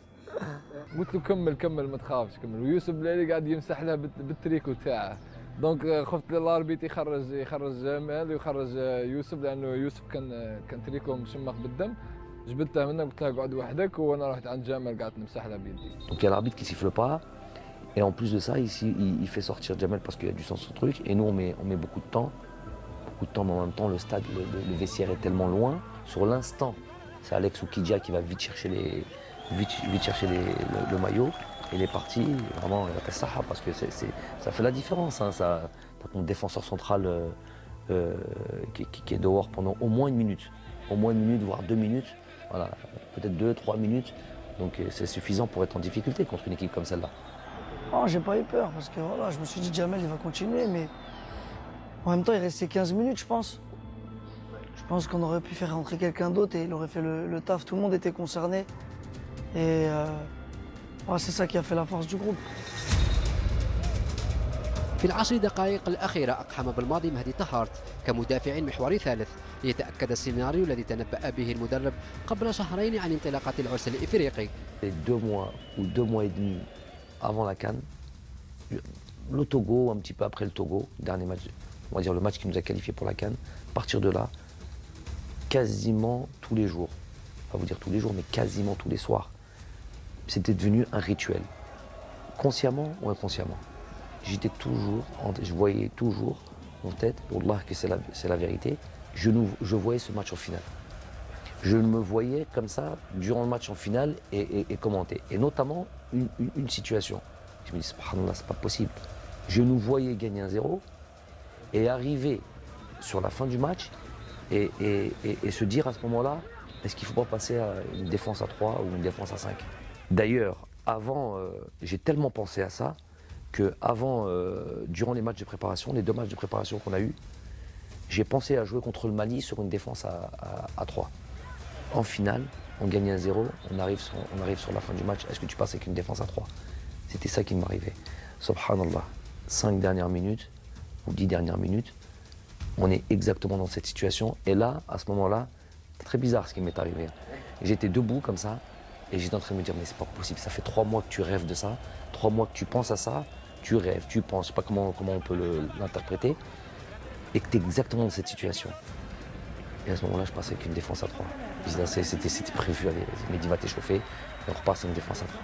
قلت له كمل ما تخافش كمل، ويوسف بلالي قاعد يمسح لها بالتريكو تاعه. دونك خفت الاربيت يخرج جمال ويخرج يوسف، لانه يوسف كان تريكو مشمخ بالدم. جبدته منه قلت له اقعد وحدك، وانا رحت عند جمال قعدت نمسح له بيدي. Donc il y a l'arbitre qui siffle pas, et en plus de ça ici il fait sortir Jamel parce qu'il y a du sang sur le truc, et nous on met beaucoup de temps, mais en même temps le stade, le vestiaire est tellement loin. Sur l'instant, c'est Alex Oukidja qui va vite chercher le maillot. Il est parti, vraiment, il a fait ça parce que ça fait la différence. Hein, ça, t'as ton défenseur central qui est dehors pendant au moins une minute, voire 2 minutes, voilà, peut-être 2-3 minutes. Donc c'est suffisant pour être en difficulté contre une équipe comme celle-là. Oh, j'ai pas eu peur parce que voilà, je me suis dit Jamel il va continuer, mais en même temps il restait 15 minutes je pense. Je pense qu'on aurait pu faire rentrer quelqu'un d'autre et il aurait fait le taf. Tout le monde était concerné et c'est ça qui a fait la force du groupe. في العشر دقائق الأخيرة أقحم بالماضي مهدي طهارت كمدافع محوري ثالث ليتأكد السيناريو الذي تنبأ به المدرب قبل شهرين عن انطلاقة العرس الإفريقي. 2 mois ou 2 mois et demi avant la CAN, le Togo, un petit peu après le Togo, dernier match, on va dire le match qui nous a qualifiés pour la CAN, à partir de là, quasiment tous les jours, pas vous dire tous les jours, mais quasiment tous les soirs. C'était devenu un rituel. Consciemment ou inconsciemment. Je voyais toujours en tête, Wallah que c'est la vérité, je voyais ce match en finale. Je me voyais comme ça durant le match en finale et commenter. Et notamment une situation. Je me dis, subhanallah, c'est pas possible. Je nous voyais gagner 1-0 et arriver sur la fin du match et se dire à ce moment-là, est-ce qu'il ne faut pas passer à une défense à 3 ou une défense à 5? D'ailleurs, avant, j'ai tellement pensé à ça que durant les matchs de préparation, les 2 matchs de préparation qu'on a eus, j'ai pensé à jouer contre le Mali sur une défense à 3. En finale, on gagne 1-0, on arrive sur la fin du match. Est-ce que tu passes avec une défense à 3? C'était ça qui m'arrivait. Subhanallah, 5 dernières minutes ou 10 dernières minutes, on est exactement dans cette situation. Et là, à ce moment-là, c'est très bizarre ce qui m'est arrivé. J'étais debout comme ça et j'étais en train de me dire, mais c'est pas possible, ça fait 3 mois que tu rêves de ça, 3 mois que tu penses à ça, tu rêves, tu penses, je sais pas comment on peut l'interpréter, et que tu es exactement dans cette situation. Et à ce moment-là, je passais avec une défense à 3. C'était prévu, allez, Mehdi va t'échauffer, et on repasse une défense à 3.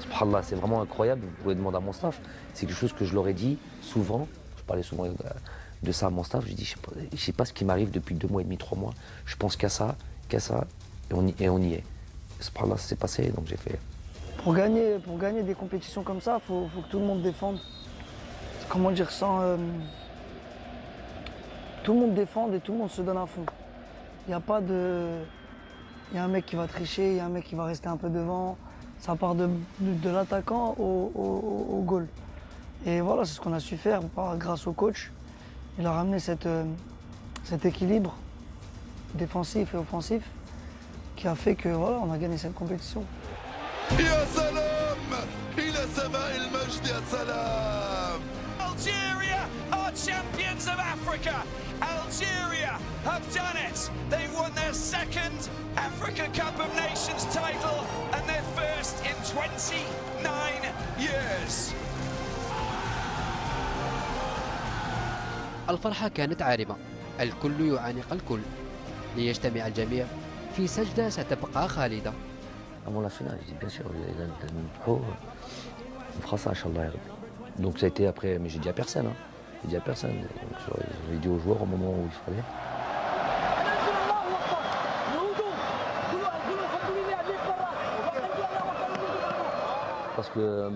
Subhanallah, c'est vraiment incroyable, vous pouvez demander à mon staff, c'est quelque chose que je leur ai dit souvent, je parlais souvent de ça à mon staff, je dis, je sais pas ce qui m'arrive depuis 2 mois et demi, 3 mois, je pense qu'à ça, et on y est. Subhanallah, ça s'est passé, donc j'ai fait... Pour gagner des compétitions comme ça, il faut que tout le monde défende. Comment dire, tout le monde défende et tout le monde se donne à fond. Il n'y a pas de... Il y a un mec qui va tricher, il y a un mec qui va rester un peu devant. Ça part de l'attaquant au goal. Et voilà, c'est ce qu'on a su faire grâce au coach. Il a ramené cet équilibre défensif et offensif qui a fait que voilà, on a gagné cette compétition. يا سلام إلى سماء المجد يا سلام. Algeria are champions of Africa. Algeria have done it. They've won their 2nd Africa Cup of Nations title and their first in 29 years. الفرحة كانت عارمة، الكل يعانق الكل، ليجتمع الجميع في سجدة ستبقى خالدة. Avant la finale, je dis bien sûr, on fera ça, Inch'Allah. Donc ça a été après, mais j'ai dit à personne. Hein. J'ai dit à personne. Donc, j'ai dit aux joueurs au moment où il fallait. Parce que,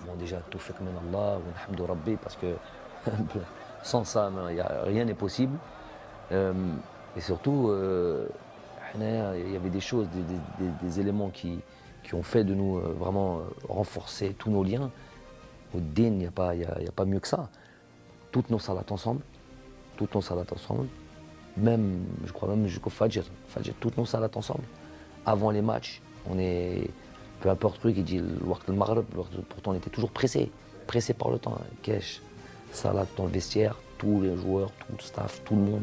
bon, déjà, tawfiq min Allah, wa alhamdu rabbi, parce que sans ça, rien n'est possible. Et surtout, il y avait des choses, des éléments qui ont fait de nous vraiment renforcer tous nos liens. Au din, il n'y a pas mieux que ça. Toutes nos salats ensemble, même, je crois même jusqu'au Fajr, toutes nos salats ensemble. Avant les matchs, on est, peu importe le truc, il dit le Waqt al-Maghrib, pourtant on était toujours pressé par le temps. Kesh, salat dans le vestiaire, tous les joueurs, tout le staff, tout le monde.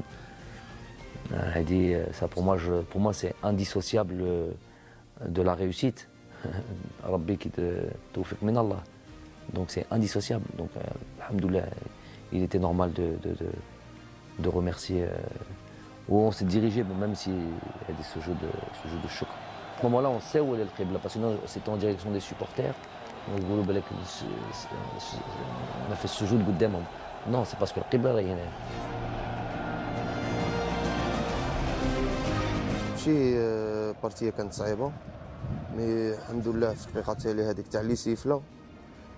Elle dit, ça pour moi c'est indissociable de la réussite. Rabbi qui te tawfiq min Allah. Donc c'est indissociable. Donc alhamdoulilah, il était normal de remercier. Où on s'est dirigé, bon, même s'il y a ce jeu de choc. À ce moment-là, on sait où est le qibla, parce que c'était en direction des supporters. On a fait ce jeu de Goudem. Non, c'est parce que le qibla là, il y en a. ماشي بارتيه كانت صعيبه مي الحمد لله في الدقيقه التاليه هذيك تاع لي سيفله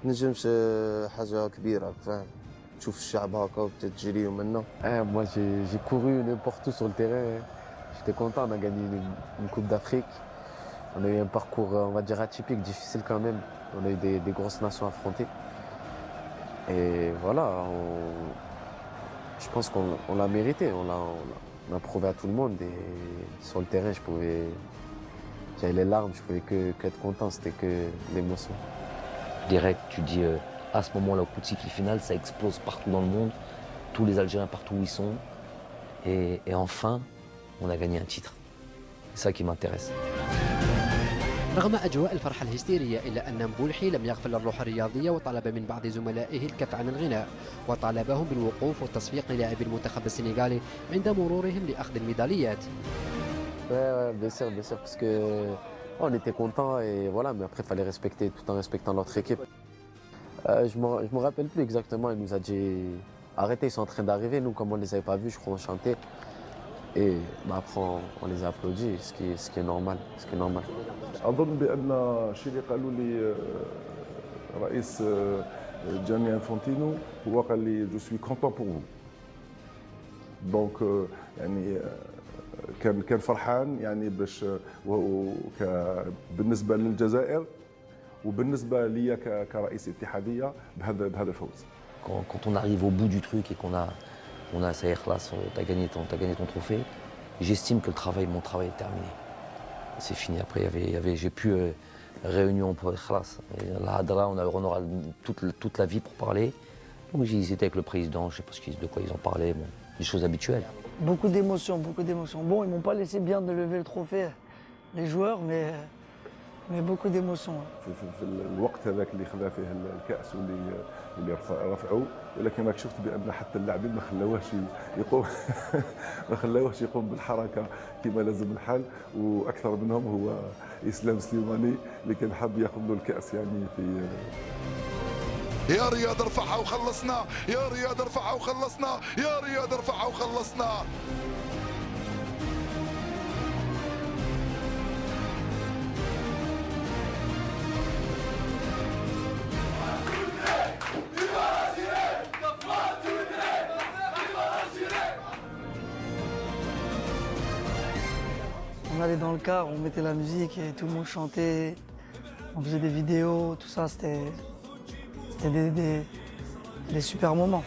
نجمش حاجه كبيره فاهم تشوف الشعب هكا وتجري منا. Moi j'ai couru n'importe où sur le terrain. J'étais content, on a gagné une Coupe d'Afrique. On a eu un parcours, on va dire, atypique, difficile quand même. On a eu des grosses nations affrontées. Et voilà, je pense qu'on l'a mérité. On a prouvé à tout le monde. Et sur le terrain, j'avais les larmes, je pouvais qu'être content, c'était que l'émotion. Direct, tu dis, à ce moment-là, au coup de sifflet final, ça explose partout dans le monde. Tous les Algériens, partout où ils sont. Et enfin, on a gagné un titre. C'est ça qui m'intéresse. رغم أجواء الفرحة الهستيرية إلا أن مبولحي لم يغفل الروح الرياضية وطلب من بعض زملائه الكف عن الغناء وطالبهم بالوقوف والتصفيق للاعبي المنتخب السنغالي عند مرورهم لأخذ الميداليات. Ouais, bien sûr, parce que on était contents et voilà, mais après il fallait respecter tout en respectant notre équipe. Je me rappelle plus exactement, il nous a dit arrêtez, ils sont en train d'arriver, nous comme on les avait pas vus, je crois on chantait. Et après on les a applaudis, ce qui est normal. اظن بان الشيء اللي قالوا لي رئيس جاني انفونتينو هو قال لي جو سوي كونتون بور فو دونك يعني كان فرحان يعني باش بالنسبه للجزائر وبالنسبه لي كرئيس اتحاديه بهذا الفوز. Quand on arrive au bout du truc et qu'on a ça y est, t'as gagné ton trophée, j'estime que mon travail est terminé. C'est fini. Après, j'ai plus réunion pour Khlas. La Hadra, on aura toute la vie pour parler. Donc ils étaient avec le président, je ne sais pas de quoi ils ont parlé, bon, des choses habituelles. Beaucoup d'émotions. Bon, ils m'ont pas laissé bien de lever le trophée, les joueurs, mais beaucoup d'émotions. في الوقت هذاك اللي خذا فيه الكأس واللي رفعوه، ولكن راك شفت بأن حتى اللاعبين ما خلاوهش يقوم بالحركة كما لازم الحال، وأكثر منهم هو إسلام سليماني اللي كان حاب ياخذ له الكأس يعني في يا رياض ارفعها وخلصنا، يا رياض ارفعها وخلصنا، يا رياض ارفعها وخلصنا. On allait dans le car, on mettait la musique et tout le monde chantait, on faisait des vidéos, tout ça, c'était des super moments.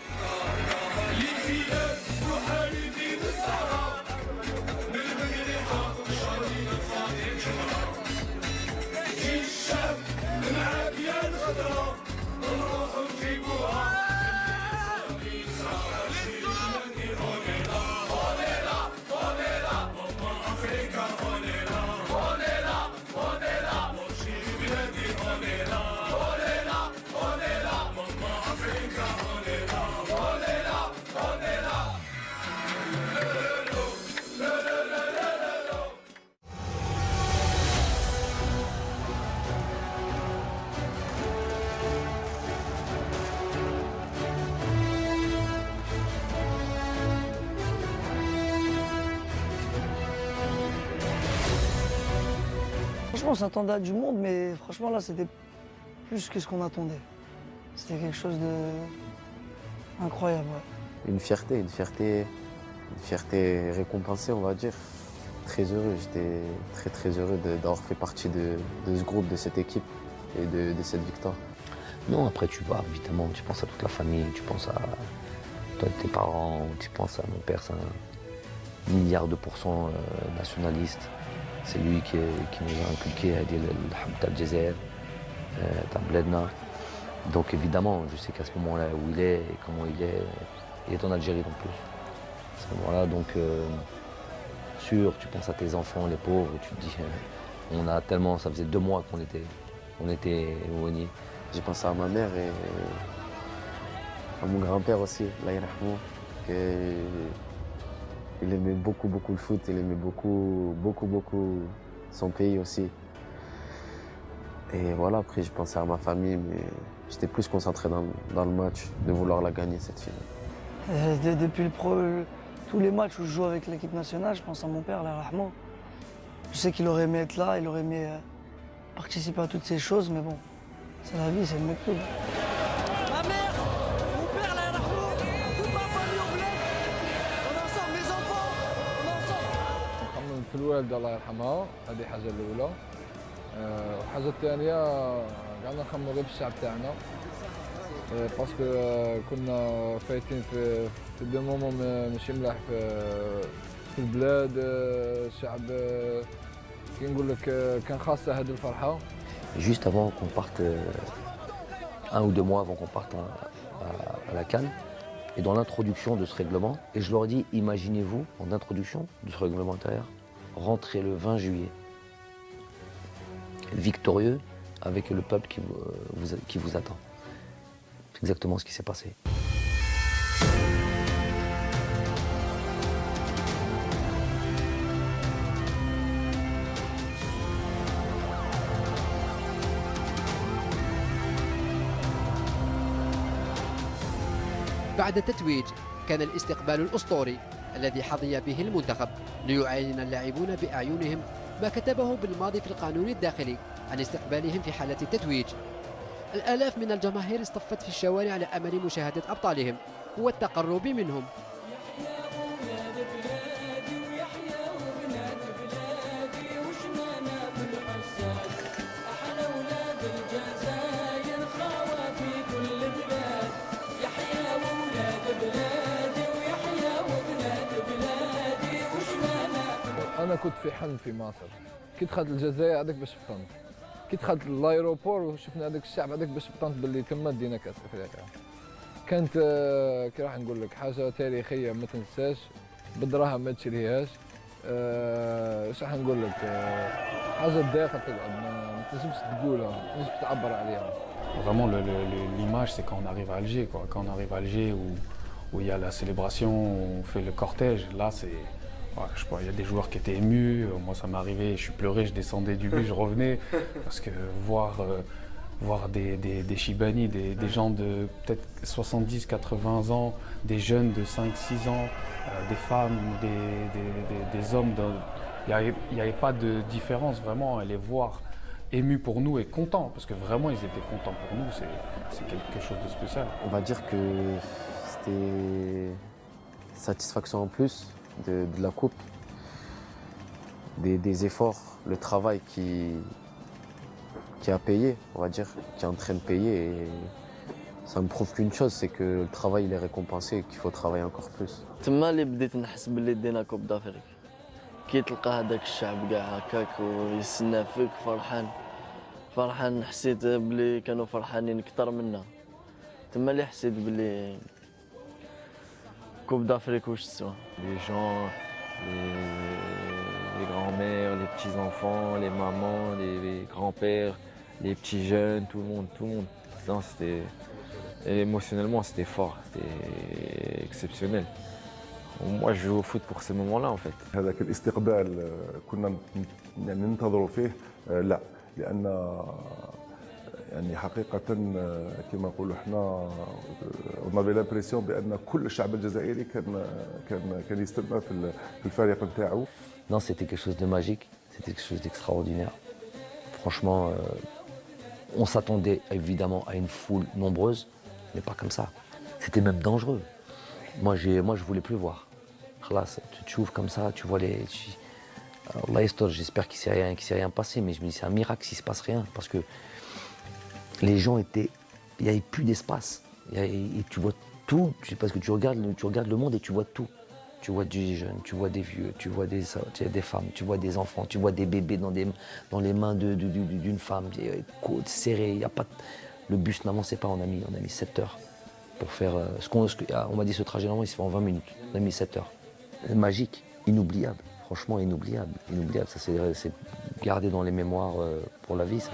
Franchement, on s'attendait à du monde, mais franchement, là, c'était plus que ce qu'on attendait. C'était quelque chose d'incroyable. Ouais. Une fierté récompensée, on va dire. Très heureux, j'étais très heureux d'avoir fait partie de ce groupe, de cette équipe et de cette victoire. Non, après tu vas, évidemment, tu penses à toute la famille, tu penses à toi, tes parents, tu penses à mon père, c'est un milliard de % nationaliste. C'est lui qui nous a inculqué à dire le Hamd al-Jazair, Tabledna. Donc évidemment, je sais qu'à ce moment-là où il est et comment il est en Algérie en plus. À ce moment-là, donc, sûr, tu penses à tes enfants, les pauvres, tu te dis, on a tellement, ça faisait 2 mois qu'on était éloignés. J'ai pensé à ma mère et à mon grand-père aussi, Allah yarhamou, il aimait beaucoup le foot, il aimait beaucoup son pays aussi. Et voilà, après je pensais à ma famille, mais j'étais plus concentré dans le match, de vouloir la gagner cette finale. Depuis tous les matchs où je joue avec l'équipe nationale, je pense à mon père, Allah yarhamou. Je sais qu'il aurait aimé être là, il aurait aimé participer à toutes ces choses, mais bon, c'est la vie, c'est le mektoub. Ma mère, mon père, Allah yarhamou, toute ma famille au bled, on est ensemble, mes enfants, on est ensemble. نخمم في الوالدة الله يرحمها، هذه حاجة الأولى. الحاجة الثانية قعدنا نخمموا غير في الشعب تاعنا. باسكو كنا فايتين في دو مومون ماشي ملاح في البلاد. الشعب كي نقول لك كان خاصة هذه الفرحة. Juste avant qu'on parte, 1 ou 2 mois avant qu'on parte à la CAN, et dans l'introduction de ce règlement, et je leur ai dit, imaginez-vous, en introduction de ce règlement intérieur, rentrer le 20 juillet, victorieux, avec le peuple qui vous attend. C'est exactement ce qui s'est passé. بعد التتويج كان الاستقبال الأسطوري الذي حظي به المنتخب ليعاين اللاعبون بأعينهم ما كتبه بالماضي في القانون الداخلي عن استقبالهم في حالة التتويج. الآلاف من الجماهير اصطفت في الشوارع على أمل مشاهدة أبطالهم والتقرب منهم. انا كنت في حلم في مصر، كي دخلت الجزائر هذاك باش فطنت، كي دخلت لايروبور وشفنا هذاك الشعب هذاك باش فطنت باللي تما دينا كاس افريقيا. كانت كي راح نقول لك حاجه تاريخيه ما تنساش، بالدراهم ما تشريهاش. اش راح نقول لك، حاجه داخل تقعد ما تنجمش تقولها، ما تنجمش تعبر عليها. Vraiment, l'image, c'est quand on arrive à Alger, quoi. Quand on arrive à Alger où il y a la célébration, où on fait le cortège, là c'est... Ouais, je sais pas, il y a des joueurs qui étaient émus, moi ça m'est arrivé, je suis pleuré, je descendais du bus, je revenais, parce que voir des Chibani, des gens de peut-être 70, 80 ans, des jeunes de 5, 6 ans, des femmes, des hommes, il n'y avait pas de différence vraiment, et les voir émus pour nous et contents, parce que vraiment ils étaient contents pour nous, c'est quelque chose de spécial. On va dire que c'était satisfaction en plus de la coupe, des efforts, le travail qui a payé, on va dire, qui est en train de payer, et ça me prouve qu'une chose, c'est que le travail il est récompensé et qu'il faut travailler encore plus. تما اللي بديت نحس باللي دينا كوب دافريك، كي تلقى هذاك الشعب كاع هكاك ويستنى فيك فرحان، حسيت بلي كانوا فرحانين اكثر منا، تما اللي حسيت بلي كوب دافريك واش تسوى. Les gens, les grands-mères, les petits-enfants, les mamans, les grands-pères, les petits jeunes, tout le monde. Non, c'était... Émotionnellement, c'était fort, c'était exceptionnel. Moi, je joue au foot pour ces moments-là, en fait. هذاك الاستقبال كنا يعني ننتظروا فيه لا، لأن يعني حقيقة كما نقولوا احنا on avait l'impression بأن كل الشعب الجزائري كان يستنى في الفريق نتاعو. Non, c'était quelque chose de magique, c'était quelque chose d'extraordinaire. Franchement, on s'attendait évidemment à une foule nombreuse, mais pas comme ça. C'était même dangereux. Moi, je voulais plus voir. Là, tu ouvres comme ça, tu vois les... Allah Estor, j'espère qu'il ne s'est rien passé, mais je me dis c'est un miracle s'il ne se passe rien, parce que les gens étaient... Il n'y avait plus d'espace. Et tu vois tout, parce que tu regardes le monde et tu vois tout. Tu vois des jeunes, tu vois des vieux, tu vois des femmes, tu vois des enfants, tu vois des bébés dans les mains d'une femme, côtes serrées, il y a pas... Le bus n'avançait pas, on a mis 7 heures pour faire... on m'a dit ce trajet normalement il se fait en 20 minutes, on a mis 7 heures. Magique, inoubliable, franchement inoubliable, ça c'est gardé dans les mémoires pour la vie ça.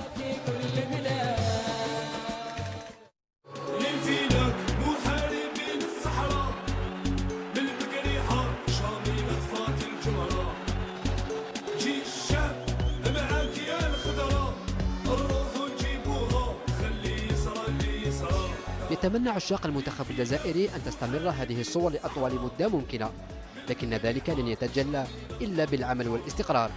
يتمنى عشاق المنتخب الجزائري أن تستمر هذه الصور لأطول مدة ممكنة، لكن ذلك لن يتجلى إلا بالعمل والاستقرار.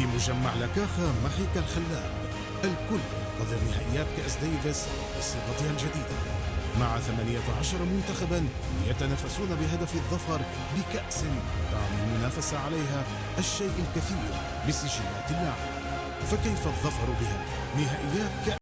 في مجمع لاكاخا محيك الخلاب الكل ينتظر نهائيات كأس ديفيس بصيغتها الجديدة مع 18 منتخبا يتنافسون بهدف الظفر بكأس تعني المنافسة عليها الشيء الكثير بسجلات اللاعب. فكيف الظفر بها؟ نهائيات كأس